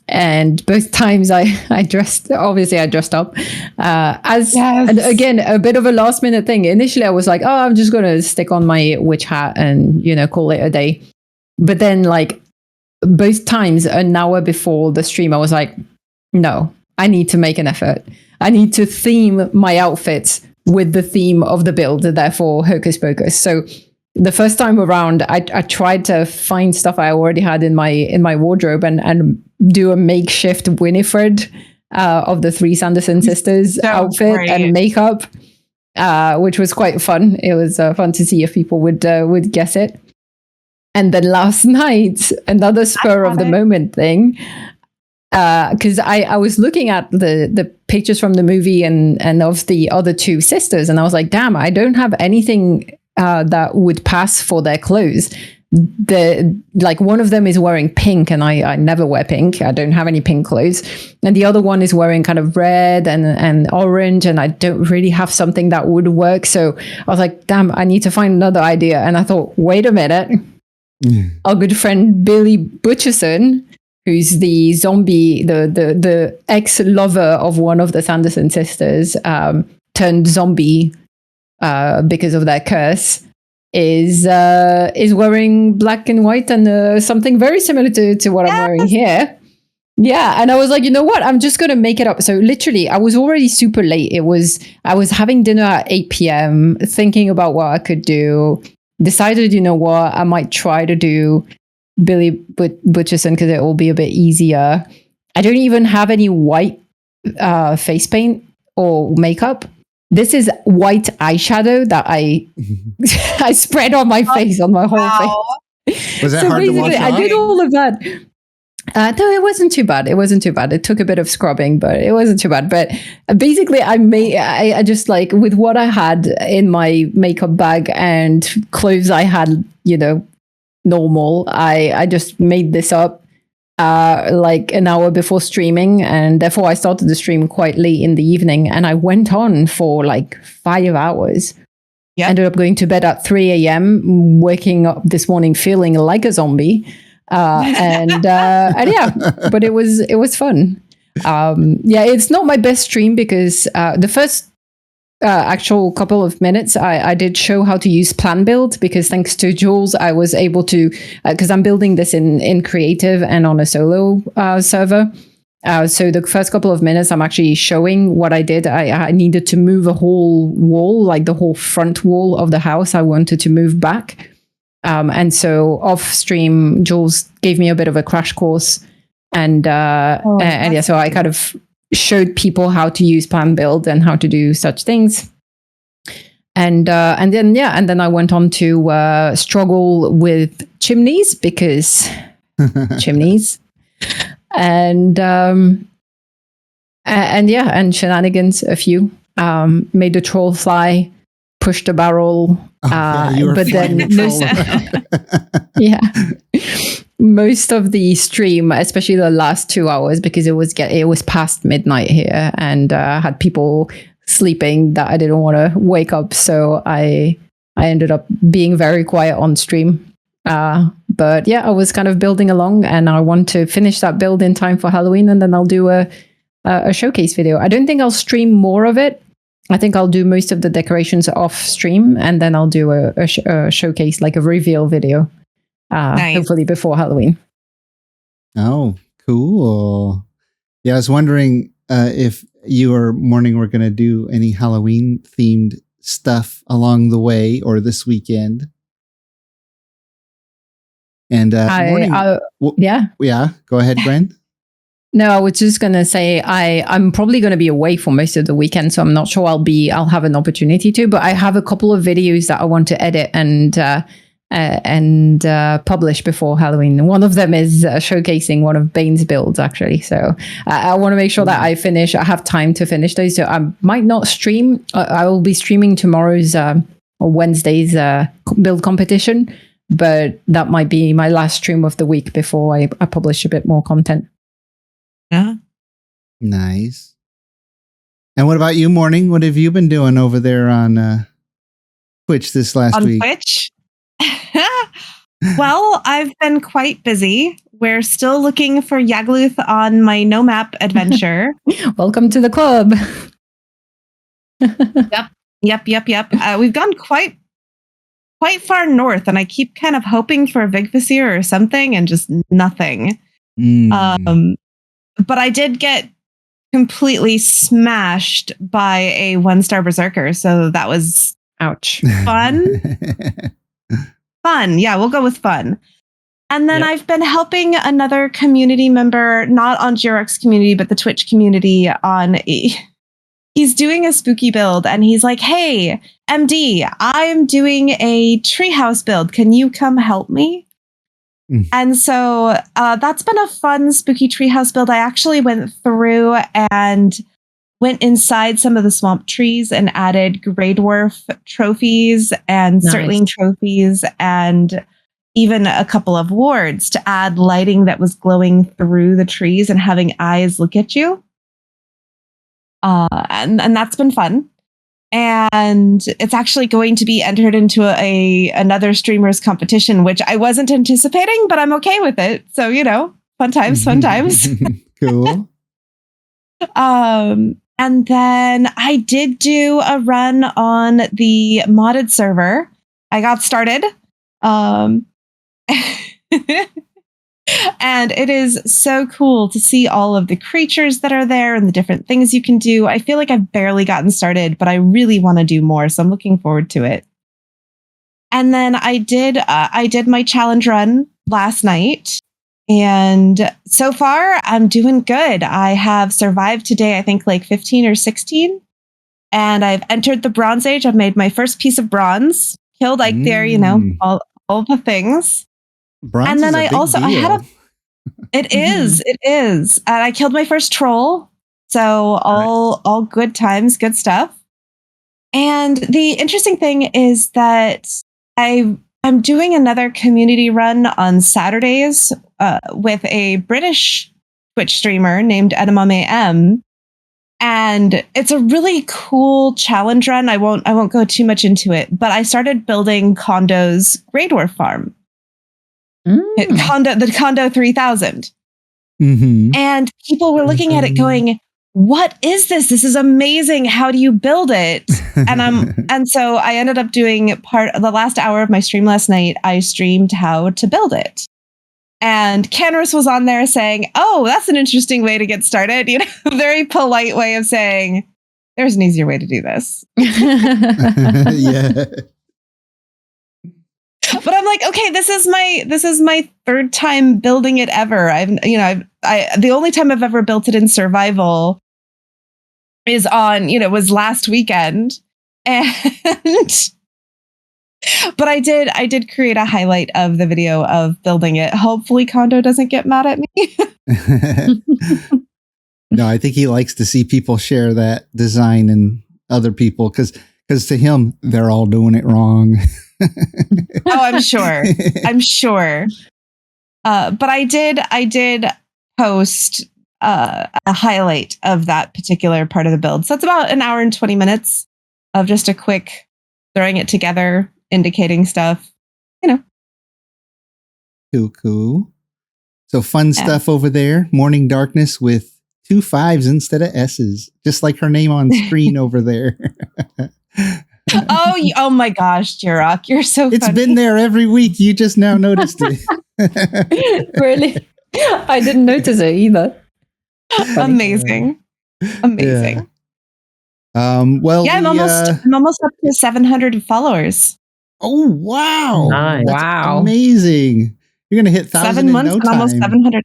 A: And both times I dressed up and again, a bit of a last minute thing. Initially, I was like, oh, I'm just going to stick on my witch hat and, call it a day. But then both times, an hour before the stream, I was like, no, I need to make an effort. I need to theme my outfits with the theme of the build, therefore Hocus Pocus. So the first time around, I tried to find stuff I already had in my wardrobe and do a makeshift Winifred of the 3 Sanderson sisters outfit and makeup, which was quite fun. It was fun to see if people would guess it. And then last night, another spur of the moment thing, because I was looking at the pictures from the movie and of the other 2 sisters, and I was like, damn, I don't have anything that would pass for their clothes. One of them is wearing pink, and I never wear pink. I don't have any pink clothes. And the other one is wearing kind of red and orange, and I don't really have something that would work. So I was like, damn, I need to find another idea. And I thought, wait a minute. Our good friend Billy Butcherson, who's the zombie, the ex-lover of one of the Sanderson sisters, turned zombie because of their curse, is wearing black and white and something very similar to what I'm wearing here. Yeah, and I was like, you know what? I'm just going to make it up. So literally, I was already super late. I was having dinner at 8 p.m., thinking about what I could do. Decided, you know what? I might try to do Billy Butcherson because it will be a bit easier. I don't even have any white face paint or makeup. This is white eyeshadow that I I spread on my face, on my whole face.
B: Was that
A: So
B: hard to wash
A: basically, I
B: off?
A: did all of that. No, it wasn't too bad. It wasn't too bad. It took a bit of scrubbing, but it wasn't too bad. But basically, I just like with what I had in my makeup bag and clothes I had, normal. I just made this up like an hour before streaming, and therefore I started the stream quite late in the evening, and I went on for like 5 hours.
E: Yeah.
A: Ended up going to bed at 3 a.m., waking up this morning feeling like a zombie. And yeah, but it was fun. It's not my best stream because the first actual couple of minutes I did show how to use plan build, because thanks to Jules I was able to, because I'm building this in creative and on a solo server. So the first couple of minutes I'm actually showing what I did. I needed to move a whole wall, like the whole front wall of the house I wanted to move back. And so off stream, Jules gave me a bit of a crash course, and so I kind of showed people how to use plan build and how to do such things. And then I went on to struggle with chimneys, because chimneys, and shenanigans a few. Made the troll fly, pushed a barrel. But then most of the stream, especially the last 2 hours, because it was past midnight here, and had people sleeping that I didn't want to wake up, so I ended up being very quiet on stream. But yeah, I was kind of building along, and I want to finish that build in time for Halloween, and then I'll do a showcase video. I don't think I'll stream more of it. I think I'll do most of the decorations off stream, and then I'll do a showcase, like a reveal video,
E: Nice.
A: hopefully before Halloween.
B: Oh, cool. Yeah, I was wondering if you or Morning were going to do any Halloween themed stuff along the way or this weekend. And Morning, yeah, go ahead, Gwen.
A: No, I was just going to say I'm probably going to be away for most of the weekend, so I'm not sure I'll have an opportunity to, but I have a couple of videos that I want to edit and publish before Halloween. One of them is showcasing one of Bane's builds, actually. So I want to make sure that I have time to finish those. So I might not stream. I will be streaming tomorrow's or Wednesday's build competition, but that might be my last stream of the week before I publish a bit more content.
E: Yeah.
B: Nice. And what about you, Morning? What have you been doing over there on Twitch this last week?
E: On Twitch? Well, I've been quite busy. We're still looking for Yagluth on my no map adventure.
A: Welcome to the club.
E: Yep. We've gone quite far north, and I keep kind of hoping for a Vigfusir or something, and just nothing. But I did get completely smashed by a 1-star berserker, so that was
A: Ouch.
E: fun. Fun. Yeah, we'll go with fun. And then I've been helping another community member, not on Jiroc's community, but the Twitch community he's doing a spooky build, and he's like, hey, MD, I'm doing a treehouse build. Can you come help me? And so that's been a fun spooky treehouse build. I actually went through and went inside some of the swamp trees and added Grey Dwarf trophies and
A: Nice.
E: Certling trophies and even a couple of wards to add lighting that was glowing through the trees and having eyes look at you. And that's been fun. And it's actually going to be entered into another streamers competition, which I wasn't anticipating, but I'm okay with it. So, fun times, fun times.
B: Cool.
E: And then I did do a run on the modded server. I got started. And it is so cool to see all of the creatures that are there and the different things you can do. I feel like I've barely gotten started, but I really want to do more. So I'm looking forward to it. And then I did my challenge run last night. And so far I'm doing good. I have survived today, I think like 15 or 16. And I've entered the Bronze Age. I've made my first piece of bronze, killed Eikthyr, all the things.
B: Bronze
E: and then
B: is a
E: I
B: big
E: also I had
B: deal.
E: it is. And I killed my first troll. So all good times, good stuff. And the interesting thing is that I'm doing another community run on Saturdays with a British Twitch streamer named Edamame M. And it's a really cool challenge run. I won't go too much into it, but I started building Kondo's Grey Dwarf farm. The Kondo 3000.
B: Mm-hmm.
E: And people were looking at it going, what is this? This is amazing. How do you build it? And so I ended up doing the last hour of my stream last night. I streamed how to build it. And Canris was on there saying, oh, that's an interesting way to get started. Very polite way of saying, there's an easier way to do this.
B: Yeah.
E: But I'm like, okay, this is my third time building it ever. The only time I've ever built it in survival is was last weekend. And but I did create a highlight of the video of building it. Hopefully Kondo doesn't get mad at me.
B: No, I think he likes to see people share that design and other people because to him, they're all doing it wrong.
E: Oh, I'm sure. But I did post a highlight of that particular part of the build. So it's about an hour and 20 minutes of just a quick throwing it together, indicating stuff,
B: Cool. So fun stuff over there. Morning Darkness with 2 5s instead of S's, just like her name on screen over there.
E: Oh my gosh, Jiroc, you're so funny.
B: It's been there every week. You just now noticed it.
A: Really? I didn't notice it either.
E: Amazing.
B: Yeah.
E: I'm almost up to 700 followers.
B: Oh wow!
C: Nice.
B: That's
A: Wow.
B: amazing. You're gonna hit 1,000
E: 7
B: in
E: months
B: no
E: and
B: time.
E: almost 700.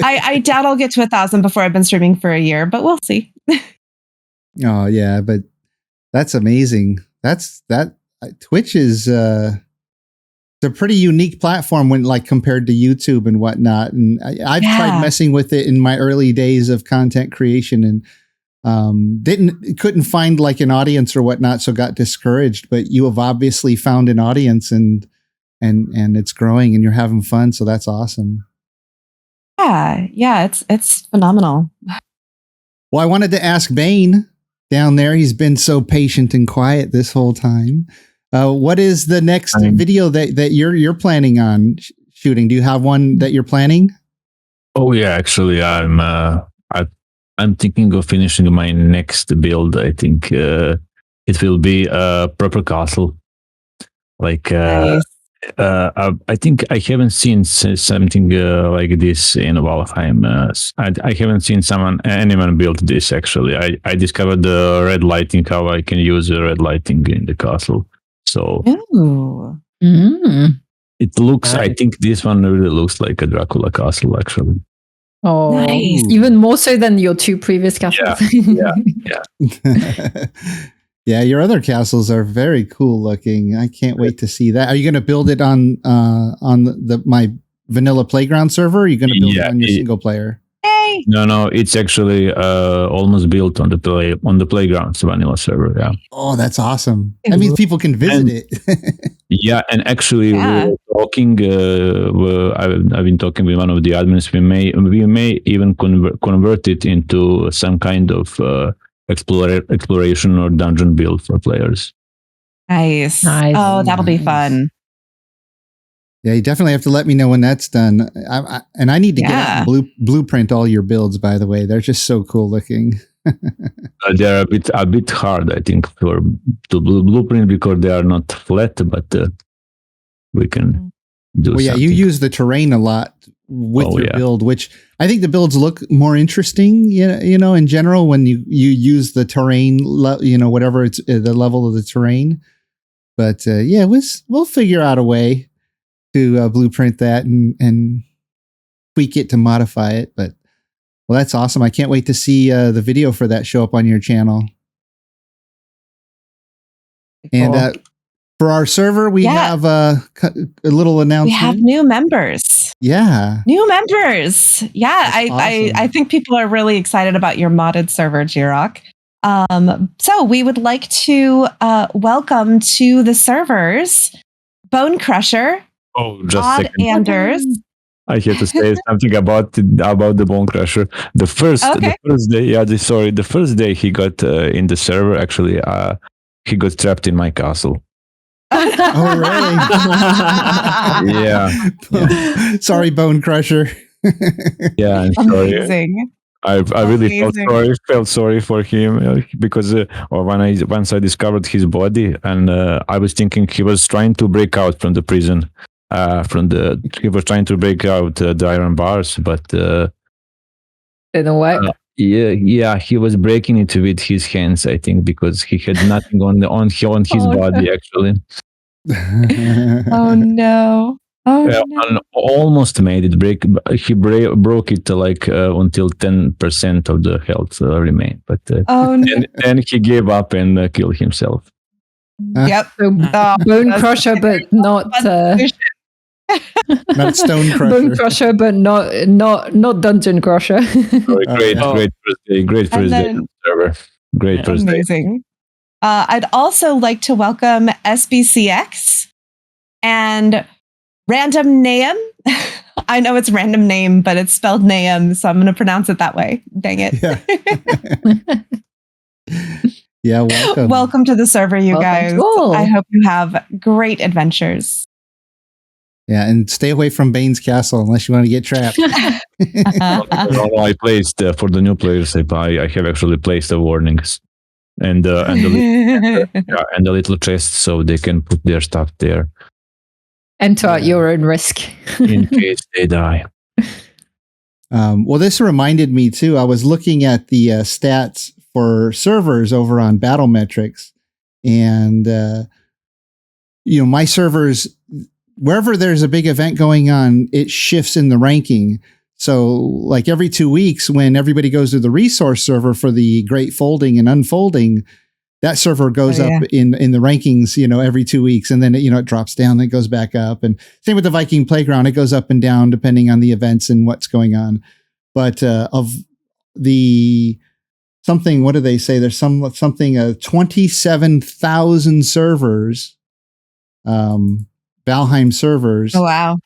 E: I doubt I'll get to 1,000 before I've been streaming for a year, but we'll see.
B: Oh yeah, but that's amazing. Twitch is it's a pretty unique platform when compared to YouTube and whatnot. And I've tried messing with it in my early days of content creation and couldn't find an audience or whatnot, so got discouraged. But you have obviously found an audience and it's growing and you're having fun, so that's awesome.
E: Yeah, it's phenomenal.
B: Well, I wanted to ask Bane down there. He's been so patient and quiet this whole time. What is the next video that you're planning on shooting? Do you have one that you're planning?
D: Oh yeah, actually, I'm thinking of finishing my next build. I think it will be a proper castle.
E: Nice.
D: I think I haven't seen something like this in Valheim. I haven't seen anyone build this actually. I discovered the red lighting, how I can use red lighting in the castle. So it looks, I think this one really looks like a Dracula castle actually.
A: Oh,
E: nice.
A: Even more so than your 2 previous castles.
D: Yeah.
B: Yeah, your other castles are very cool looking. I can't wait to see that. Are you going to build it on my vanilla playground server? Or are you going to build it on your single player?
E: Yay! really?
D: No, it's actually almost built on the playgrounds vanilla server. Yeah.
B: Oh, that's awesome. That means people can visit it.
D: Yeah, and actually,
E: Yeah.
D: we were talking. I've been talking with one of the admins. We may even convert it into some kind of exploration or dungeon build for players.
E: Nice.
A: Nice.
E: Oh, that'll be
B: Nice.
E: fun.
B: Yeah, you definitely have to let me know when that's done. I need to get out and blueprint all your builds, by the way. They're just so cool looking.
D: They're a bit hard, I think, to blueprint because they are not flat, but we can do.
B: Well, yeah,
D: something.
B: you use the terrain a lot with your
D: yeah.
B: build, which I think the builds look more interesting. You know, in general, when you use the terrain, whatever it's the level of the terrain. But yeah, we'll figure out a way to blueprint that and tweak it to modify it. But well, that's awesome. I can't wait to see the video for that show up on your channel.
A: Cool.
B: And for our server, we have a little announcement.
E: We have new members.
B: Yeah.
E: New members. Yeah,
B: That's awesome.
E: I think people are really excited about your modded server, Jiroc. So we would like to welcome to the servers Bone Crusher,
D: Oh, just a
E: Odd
D: second.
E: Anders.
D: I had to say something about the Bone Crusher. The first day, the first day he got in the server, actually, he got trapped in my castle.
B: Oh, really?
D: Yeah.
B: Sorry, Bone Crusher.
D: Yeah, I'm sorry.
E: Amazing.
D: I really
E: Amazing.
D: felt sorry for him because once I discovered his body, and I was thinking he was trying to break out from the prison. He was trying to break out the iron bars, but
A: Didn't work.
D: yeah, he was breaking it with his hands, I think, because he had nothing on his body actually.
E: Oh no. Oh
D: Yeah,
E: no.
D: and almost made it break. He broke it until 10% of the health remained, but
E: Oh no.
D: then he gave up and killed himself.
E: Yep.
A: So Bone Crusher, but not
B: Not Stone Crusher.
A: Bone Crusher, but not Dungeon Crusher.
D: Great first day. Great first day on the server. Great first day.
E: Amazing. I'd also like to welcome SBCX and Random Name. I know it's random name, but it's spelled Name, so I'm going to pronounce it that way. Dang it.
B: Yeah, welcome.
E: Welcome to the server, you
A: Welcome
E: guys.
A: to all.
E: I hope you have great adventures.
B: Yeah, and stay away from Bane's castle unless you want to get trapped.
D: No, I placed for the new players. I have actually placed the warnings and the little chest so they can put their stuff there
A: Enter at your own risk.
D: in case they die.
B: Well, this reminded me too. I was looking at the stats for servers over on Battlemetrics, and my servers, wherever there's a big event going on, it shifts in the ranking. So, like every 2 weeks, when everybody goes to the resource server for the Great Folding and Unfolding, that server goes up in the rankings, every 2 weeks, and then it drops down, then it goes back up. And same with the Viking Playground, it goes up and down depending on the events and what's going on. But of the something, what do they say? There's something 27,000 servers, Valheim servers.
E: Oh, wow.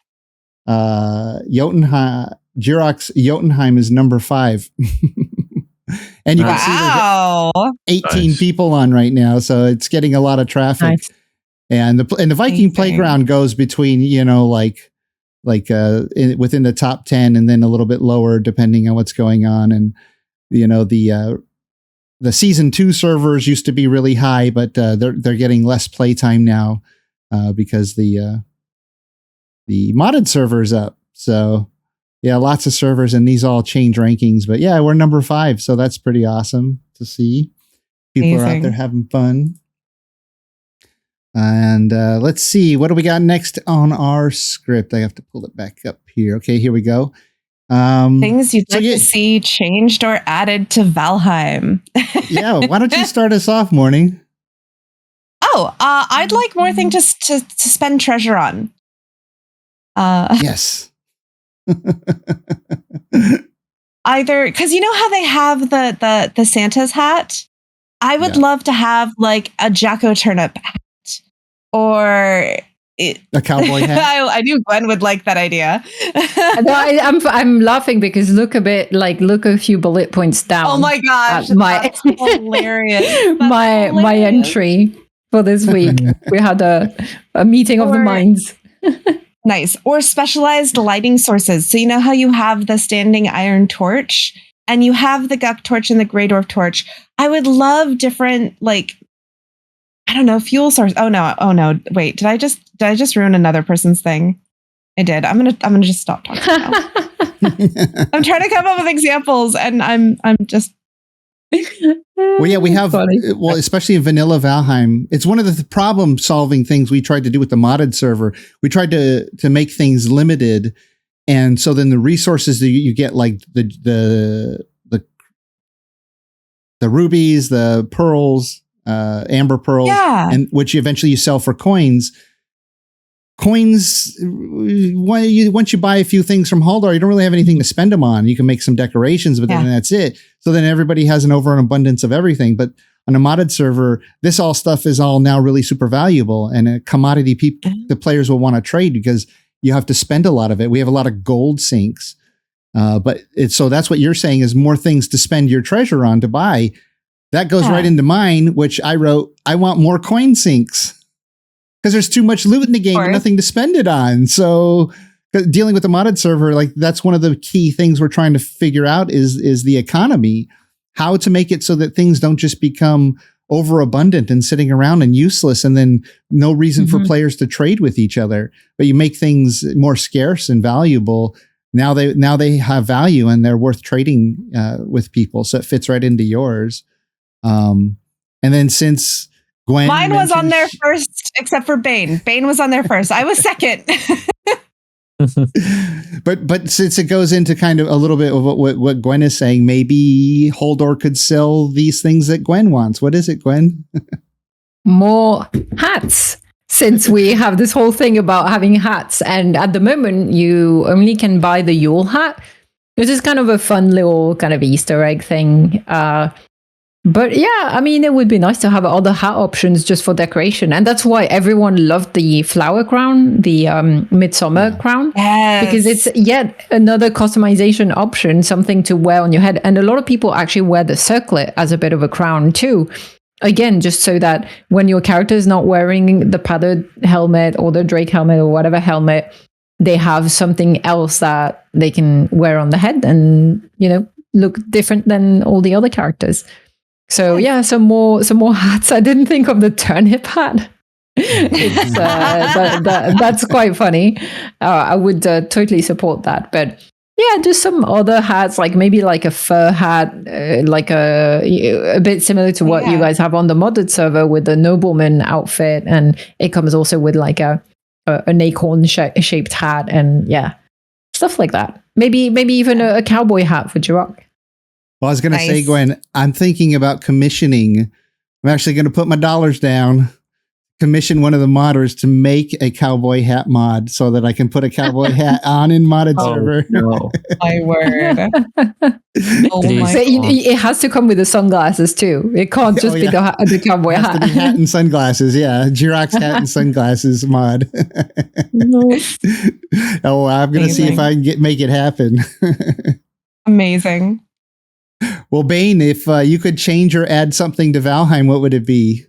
B: Jiroc's Jotunheim is number 5. And you can see there's 18 people on right now, so it's getting a lot of traffic.
A: Nice.
B: And the Viking Playground goes between within the top 10 and then a little bit lower depending on what's going on. And the season 2 servers used to be really high, but they're getting less playtime now because the modded server's up. So yeah, lots of servers, and these all change rankings. But yeah, we're number 5, so that's pretty awesome to see. People are out there having fun. And let's see, what do we got next on our script? I have to pull it back up here. Okay, here we go.
E: Things you'd like to see changed or added to Valheim.
B: Yeah, why don't you start us off, Morning?
E: Oh, I'd like more things to spend treasure on.
B: Yes.
E: either, because you know how they have the Santa's hat? I would love to have like a Jack-O-Turnip hat, or
B: a cowboy hat.
E: I knew Gwen would like that idea.
A: No, I'm laughing because look a few bullet points down.
E: Oh my gosh, that's hilarious. That's
A: my entry for this week. We had a meeting of the minds.
E: Nice. Or specialized lighting sources. So you know how you have the standing iron torch and you have the Guck torch and the Grey Dwarf torch. I would love different, like, I don't know, fuel source. Oh no. Wait, did I just ruin another person's thing? I did. I'm gonna just stop talking now. I'm trying to come up with examples and I'm just
B: Well, yeah, we have, especially in vanilla Valheim, it's one of the problem solving things we tried to do with the modded server. We tried to make things limited. And so then the resources that you get, like the rubies, the pearls, amber pearls, and which eventually you sell for coins. Coins, once you buy a few things from Haldor, you don't really have anything to spend them on. You can make some decorations, but then that's it. So then everybody has an abundance of everything. But on a modded server, this stuff is all now really super valuable, and a commodity the players will want to trade because you have to spend a lot of it. We have a lot of gold sinks, but so that's what you're saying is more things to spend your treasure on to buy. That goes right into mine, which I wrote. I want more coin sinks. Because there's too much loot in the game and nothing to spend it on. So dealing with the modded server, like that's one of the key things we're trying to figure out is the economy, how to make it so that things don't just become overabundant and sitting around and useless and then no reason for players to trade with each other. But you make things more scarce and valuable. Now they have value and they're worth trading with people. So it fits right into yours. And then since Gwen
E: mine was on there first, except for Bane. Bane was on there first. I was second.
B: But since it goes into kind of a little bit of what Gwen is saying, maybe Haldor could sell these things that Gwen wants. What is it, Gwen?
A: More hats. Since we have this whole thing about having hats, and at the moment you only can buy the Yule hat, which is kind of a fun little kind of Easter egg thing. But yeah, I mean, it would be nice to have other hat options just for decoration. And that's why everyone loved the flower crown, the midsummer crown.
E: Yes.
A: Because it's yet another customization option, something to wear on your head. And a lot of people actually wear the circlet as a bit of a crown too. Again, just so that when your character is not wearing the padded helmet or the Drake helmet or whatever helmet, they have something else that they can wear on the head and, look different than all the other characters. So yeah, some more hats. I didn't think of the turnip hat. It's that's quite funny. I would totally support that. But yeah, just some other hats, like maybe like a fur hat, like a bit similar to what you guys have on the modded server with the nobleman outfit, and it comes also with like an acorn shaped hat, and stuff like that. Maybe even a cowboy hat for Jiroc.
B: Well, I was going to say, Gwen, I'm thinking about commissioning. I'm actually going to put my dollars down, commission one of the modders to make a cowboy hat mod so that I can put a cowboy hat on in modded server.
C: No.
E: My word.
A: So it has to come with the sunglasses too. It can't just be the cowboy hat.
B: It has to be hat and sunglasses. Yeah. Jiroc's hat and sunglasses mod. I'm going to see if I can make it happen.
E: Amazing.
B: Well, Bane, if you could change or add something to Valheim, what would it be?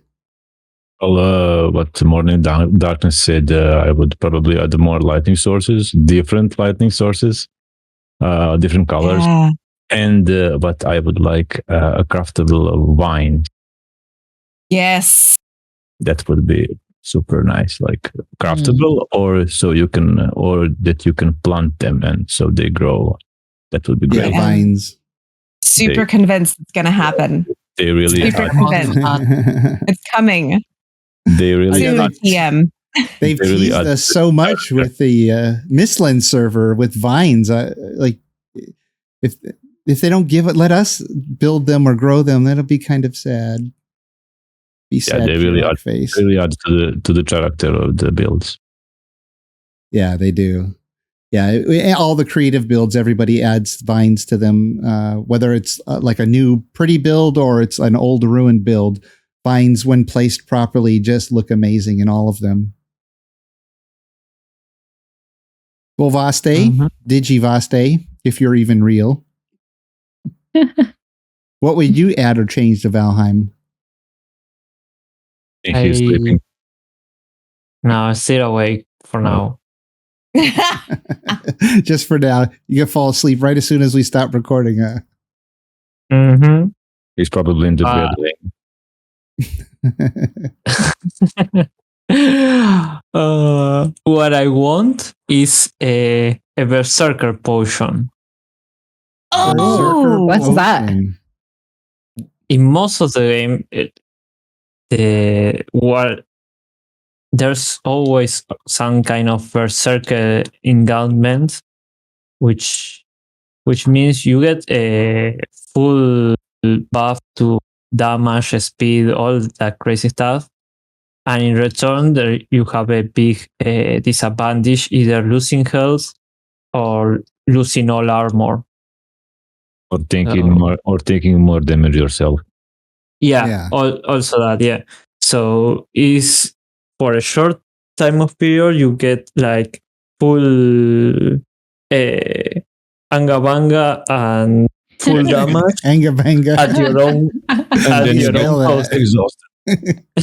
D: Well, what Morning Darkness said, I would probably add more lightning sources, different lightning sources, different colors. Yeah. And but I would like a craftable vine.
E: Yes.
D: That would be super nice, like craftable, or so you can, or that you can plant them and so they grow. That would be great.
B: Yeah, vines.
E: Super convinced it's going to happen.
D: They really
E: super convinced. It's coming.
D: They really
E: soon, TM.
B: They've teased us so much with the Mistland server with vines. Like if they don't let us build them or grow them, that'll be kind of sad. Be sad.
D: They really add to the character of the builds.
B: Yeah, they do. all the creative builds, everybody adds vines to them, whether it's like a new pretty build or it's an old ruined build. Vines, when placed properly, just look amazing in all of them. Well, Vaste, Digivaste, if you're even real. What would you add or change to Valheim?
D: He's sleeping.
C: No, still awake for now.
B: Just for now. You can fall asleep right as soon as we stop recording.
D: He's probably in the bed.
C: What I want is a Berserker potion.
E: Oh,
A: what's that?
C: In most of the game, there's always some kind of Berserker engagement, which means you get a full buff to damage, speed, all that crazy stuff. And in return, you have a big disadvantage, either losing health or losing all armor.
D: Or taking more damage yourself.
C: Yeah. Also that, yeah. So is for a short time of period, you get like full anga banga and full damage
B: Anga banga.
C: at your own cost.
D: Exhausted.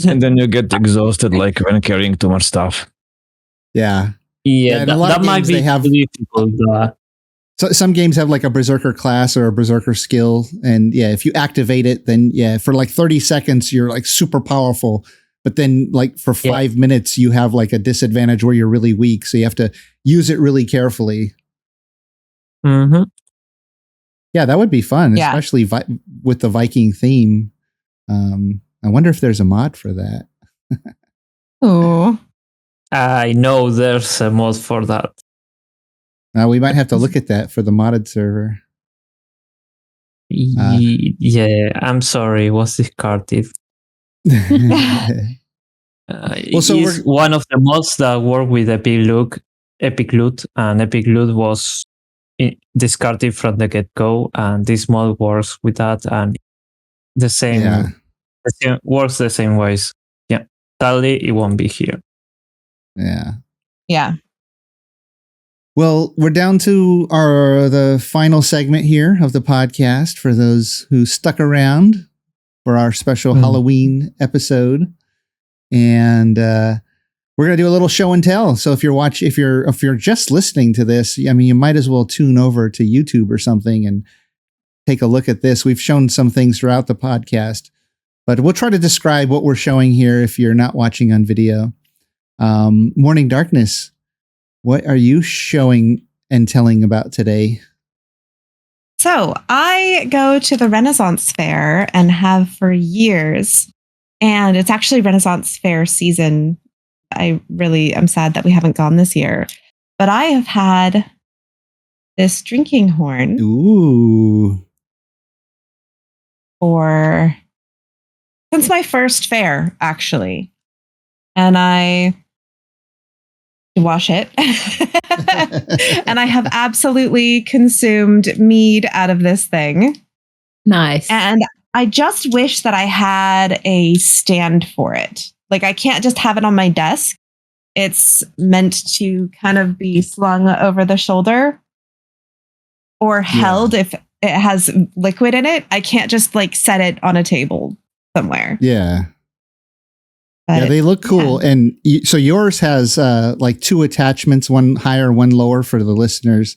D: And then you get exhausted like when carrying too much stuff.
B: Yeah.
C: Yeah,
B: in a lot
C: that
B: of
C: might
B: games
C: be
B: they have
C: difficult.
B: So some games have like a Berserker class or a Berserker skill. And if you activate it, then for like 30 seconds, you're like super powerful. But then like for 5 minutes, you have like a disadvantage where you're really weak. So you have to use it really carefully.
C: Mm-hmm.
B: Yeah, that would be fun, especially with the Viking theme. I wonder if there's a mod for that.
E: Oh,
C: I know there's a mod for that.
B: We might have to look at that for the modded server.
C: Yeah, I'm sorry, it was discarded. It's one of the mods that work with Epic Loot, and Epic Loot was discarded from the get-go, and this mod works with that, and the same works the same ways. Yeah, sadly, it won't be here.
E: Yeah.
B: Well, we're down to the final segment here of the podcast for those who stuck around for our special Halloween episode, and we're gonna do a little show and tell. So if you're just listening to this, I mean, you might as well tune over to YouTube or something and take a look at this. We've shown some things throughout the podcast, but we'll try to describe what we're showing here if you're not watching on video. Morning Darkness, what are you showing and telling about today?
E: So I go to the Renaissance Fair and have for years, and it's actually Renaissance Fair season. I really am sad that we haven't gone this year, but I have had this drinking horn since my first fair, actually, and I wash it. And I have absolutely consumed mead out of this thing.
A: Nice.
E: And I just wish that I had a stand for it. Like, I can't just have it on my desk. It's meant to kind of be slung over the shoulder or held if it has liquid in it. I can't just like set it on a table somewhere.
B: Yeah.
E: But,
B: they look cool.
E: yeah.
B: And so yours has like two attachments, one higher, one lower for the listeners,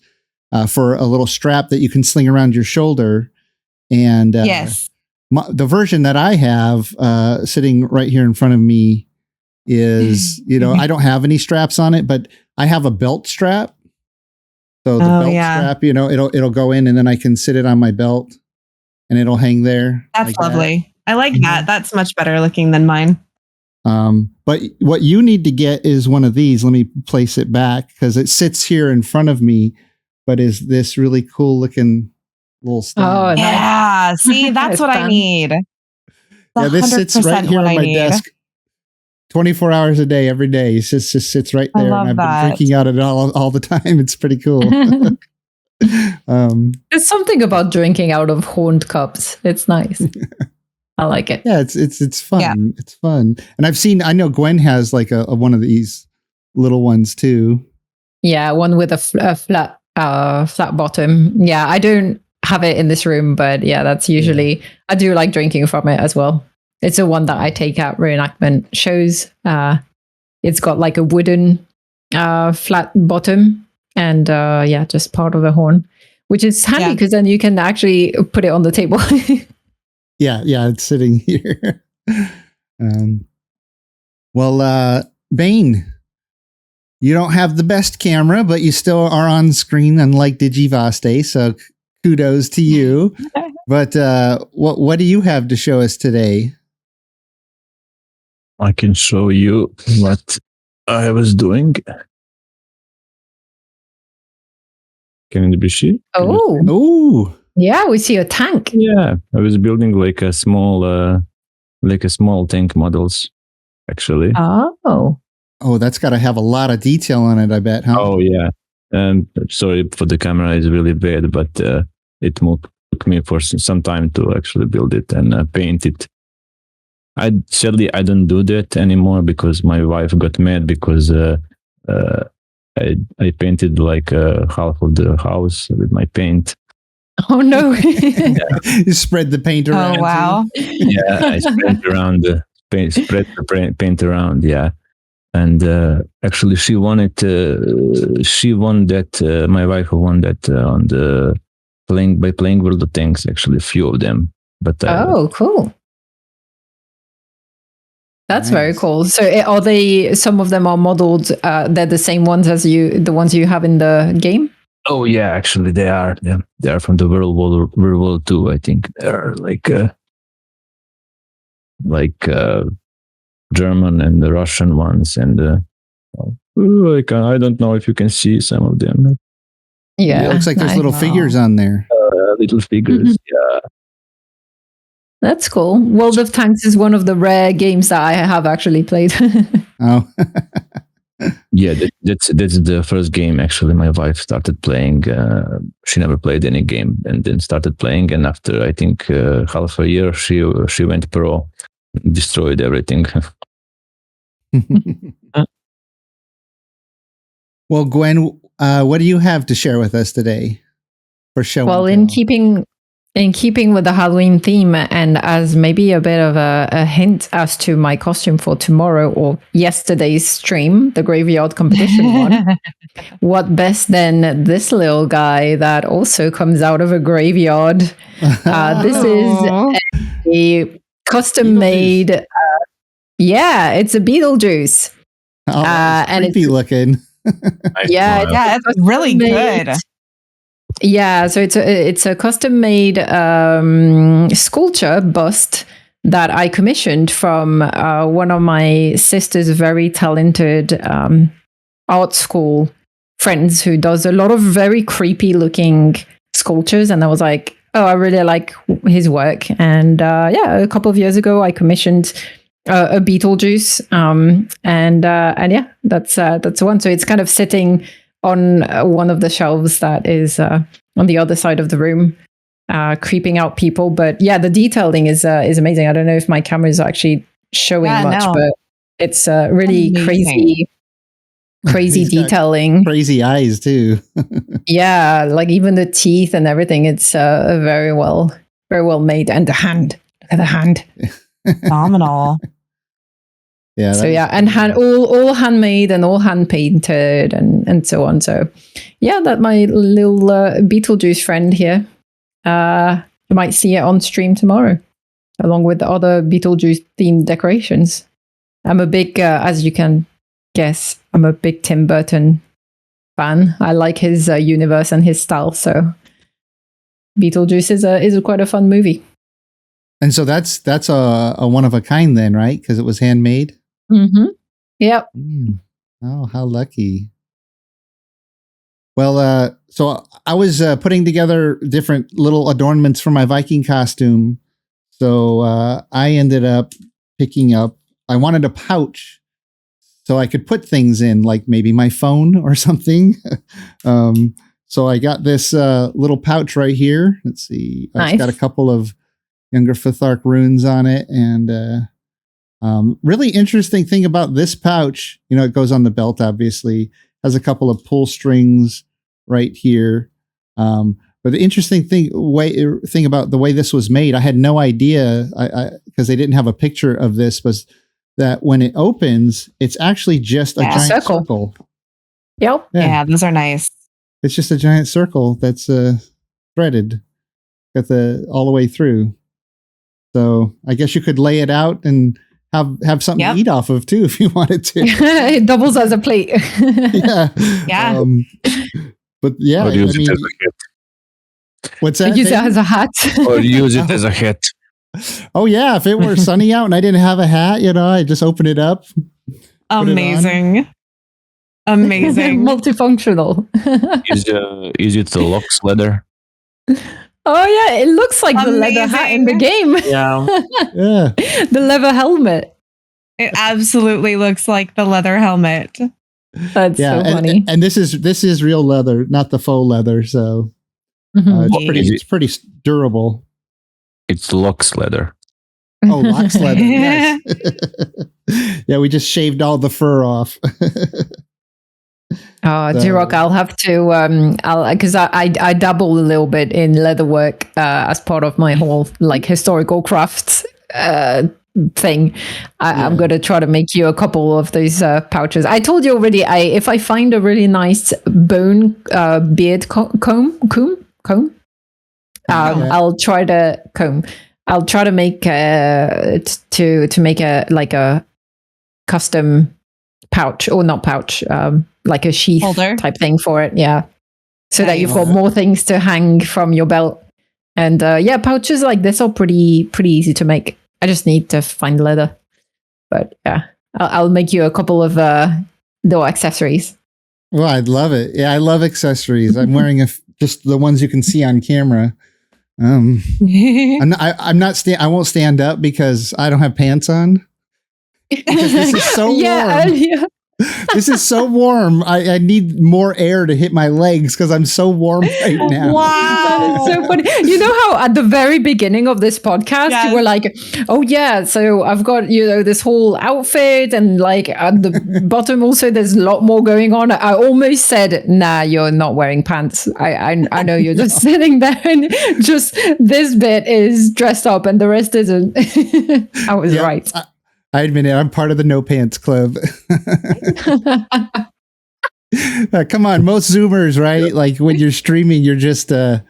B: for a little strap that you can sling around your shoulder. And
E: Yes.
B: the version that I have sitting right here in front of me is, I don't have any straps on it, but I have a belt strap. So the belt strap, it'll go in and then I can sit it on my belt and it'll hang there.
E: That's
B: like
E: lovely. I like that. That's much better looking than mine.
B: But what you need to get is one of these. Let me place it back because it sits here in front of me, but is this really cool looking little stand.
A: Oh, nice.
E: Yeah. See, that's what I need.
B: Yeah, this sits right here on my desk. 24 hours a day, every day. He just sits right
E: I
B: there.
E: love
B: And I've
E: that.
B: been drinking out of it all the time. It's pretty cool.
A: There's something about drinking out of horned cups. It's nice. I like it.
B: Yeah, it's fun.
E: Yeah.
B: It's fun. And I know Gwen has like a one of these little ones too.
A: Yeah, one with a flat bottom. Yeah, I don't have it in this room, but yeah, that's usually I do like drinking from it as well. It's the one that I take at reenactment shows. It's got like a wooden flat bottom and just part of a horn, which is handy because then you can actually put it on the table.
B: Yeah, it's sitting here. Bane, you don't have the best camera, but you still are on screen, unlike Digivaste. So kudos to you. But what do you have to show us today?
D: I can show you what I was doing. Can it be she?
B: Oh,
A: yeah, we see a tank.
D: Yeah, I was building like a small tank models, actually.
A: Oh,
B: that's got to have a lot of detail on it, I bet, huh?
D: Oh yeah. Sorry for the camera, it's really bad, but it took me for some time to actually build it and paint it. Sadly, I don't do that anymore because my wife got mad because I painted like half of the house with my paint.
A: oh no!
B: You spread the paint around.
E: Oh, wow.
D: Yeah, I spread the paint around. Yeah, and actually, she won that. My wife won that on the playing World of Tanks. Actually, a few of them. But
A: Cool. That's
B: Nice.
A: very cool. So are they, some of them are modeled, they're the same ones as the ones you have in the game?
D: Oh yeah, actually they are. Yeah, they are from the World War II. I think they're like German and the Russian ones, and like I don't know if you can see some of them.
A: Yeah.
B: It looks like there's little figures on there.
D: Little figures. Yeah.
A: That's cool. World of Tanks is one of the rare games that I have actually played.
B: Oh,
D: Yeah, that's the first game actually my wife started playing. She never played any game and then started playing, and after I think half a year she went pro, destroyed everything.
B: Well, Gwen, what do you have to share with us today for show?
A: Well, in keeping with the Halloween theme, and as maybe a bit of a hint as to my costume for tomorrow or yesterday's stream, the graveyard competition one, what best than this little guy that also comes out of a graveyard? This is a custom-made. It's a Beetlejuice.
B: And it's creepy looking.
E: It's really good.
A: Yeah, so it's a custom-made sculpture bust that I commissioned from one of my sister's very talented art school friends who does a lot of very creepy-looking sculptures. And I was like, oh, I really like his work. And a couple of years ago, I commissioned a Beetlejuice, that's the one. So it's kind of sitting on one of the shelves that is on the other side of the room, creeping out people. But yeah, the detailing is amazing. I don't know if my camera is actually showing much, but it's really
E: amazing.
A: crazy detailing.
B: Crazy eyes too.
A: Yeah, like even the teeth and everything. It's very well made. And the hand. Look at the hand.
E: Phenomenal.
B: Yeah.
A: So and all handmade and all hand painted and so on. So yeah, that my little Beetlejuice friend here. You might see it on stream tomorrow, along with the other Beetlejuice themed decorations. I'm a big, as you can guess, I'm a big Tim Burton fan. I like his universe and his style. So Beetlejuice is quite a fun movie.
B: And so that's a one of a kind then, right? Because it was handmade.
A: Mm-hmm. Yep.
B: Oh, how lucky. Well, so I was putting together different little adornments for my Viking costume. So I ended up picking up, I wanted a pouch so I could put things in, like maybe my phone or something. So I got this little pouch right here. Let's see.
A: Nice.
B: It's got a couple of Younger Futhark runes on it. And really interesting thing about this pouch, it goes on the belt, obviously, has a couple of pull strings right here. But the interesting thing about the way this was made, I had no idea, because they didn't have a picture of this, was that when it opens, it's actually just a giant circle.
A: Yep.
E: Yeah, those are nice.
B: It's just a giant circle that's threaded, got all the way through. So I guess you could lay it out and have something to eat off of too if you wanted to.
A: It doubles as a plate.
E: Yeah.
B: But yeah,
D: or use it as a hat.
B: What's that?
A: Use it as a hat.
D: Or use it as a hat.
B: Oh yeah, if it were sunny out and I didn't have a hat, I just open it up.
E: Amazing. Amazing.
A: Multifunctional.
D: Is it the Locks leather?
A: Oh yeah, it looks like the leather hat in the game.
C: Yeah.
B: Yeah.
A: The leather helmet.
E: It absolutely looks like the leather helmet.
A: That's so funny.
B: And this is real leather, not the faux leather. So
A: Mhm.
B: it's pretty durable.
D: It's Locks leather.
B: Oh, Locks leather. Yes. Yeah, we just shaved all the fur off.
A: Jiroc, I'll have to, because I dabble a little bit in leatherwork as part of my whole historical crafts thing. I'm going to try to make you a couple of those pouches. I told you already, if I find a really nice bone beard comb, I'll try to comb. I'll try to make to make a custom pouch, or not pouch, like a sheath
E: holder
A: type thing for it. Yeah. So that you've got
E: Nice.
A: more things to hang from your belt. And pouches like this are pretty easy to make. I just need to find leather. But yeah, I'll make you a couple of little accessories.
B: Well, I'd love it. Yeah, I love accessories. I'm wearing just the ones you can see on camera. I won't stand up because I don't have pants on. Because this is so warm.
A: Yeah.
B: This is so warm. I need more air to hit my legs because I'm so warm right now.
E: Wow.
A: That's so funny. You know how at the very beginning of this podcast, you were like, oh yeah, so I've got, this whole outfit, and at the bottom also there's a lot more going on. I almost said, nah, you're not wearing pants. I know you're just sitting there and just this bit is dressed up and the rest isn't. I was right.
B: I admit it. I'm part of the No Pants Club. Come on, most Zoomers, right? Like when you're streaming, you're just you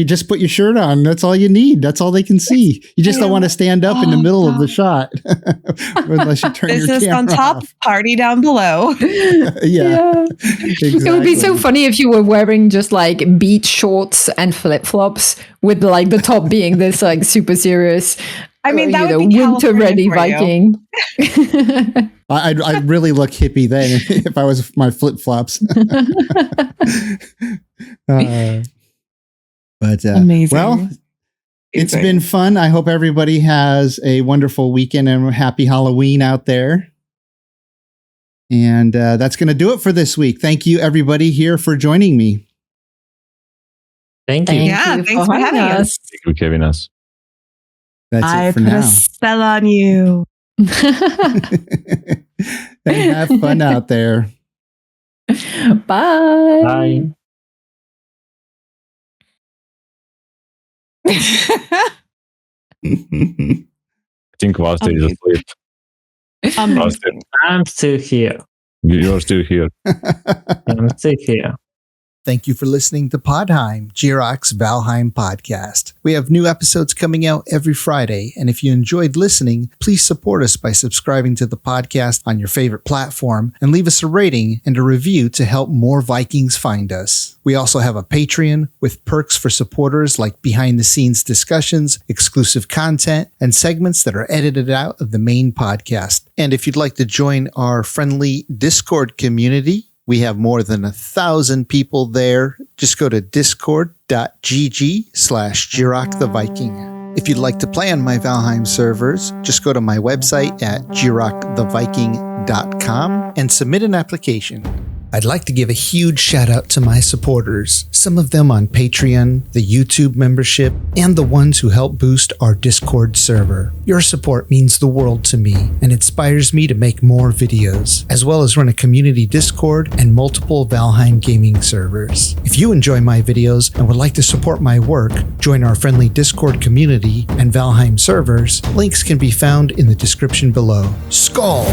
B: just put your shirt on. That's all you need. That's all they can see. You just don't want to stand up in the middle of the shot, unless you turn your
E: Business
B: camera
E: on top,
B: off.
E: party down below.
B: Yeah. Exactly.
A: It would be so funny if you were wearing just beach shorts and flip flops with the top being this super serious.
E: I mean, that would be
A: winter ready
E: California
A: Viking.
B: I'd really look hippie then if I was my flip flops.
E: Amazing.
B: Well, it's been fun. I hope everybody has a wonderful weekend and a happy Halloween out there. And that's going to do it for this week. Thank you, everybody here, for joining me.
C: Thank you.
E: Thanks for having us.
D: Thank you for having us.
B: That's
E: I
B: it for
E: put
B: now.
E: a spell on you.
B: And have fun out there.
A: Bye.
C: Bye.
D: I think Walter is asleep. Walter,
C: I'm still here.
D: you're still here.
C: I'm still here.
B: Thank you for listening to Podheim, Jiroc's Valheim podcast. We have new episodes coming out every Friday, and if you enjoyed listening, please support us by subscribing to the podcast on your favorite platform and leave us a rating and a review to help more Vikings find us. We also have a Patreon with perks for supporters like behind-the-scenes discussions, exclusive content, and segments that are edited out of the main podcast. And if you'd like to join our friendly Discord community, we have more than 1,000 people there. Just go to discord.gg/Jiroc the Viking. If you'd like to play on my Valheim servers, just go to my website at jiroctheviking.com and submit an application. I'd like to give a huge shout out to my supporters, some of them on Patreon, the YouTube membership, and the ones who help boost our Discord server. Your support means the world to me and inspires me to make more videos, as well as run a community Discord and multiple Valheim gaming servers. If you enjoy my videos and would like to support my work, join our friendly Discord community and Valheim servers. Links can be found in the description below. Skål!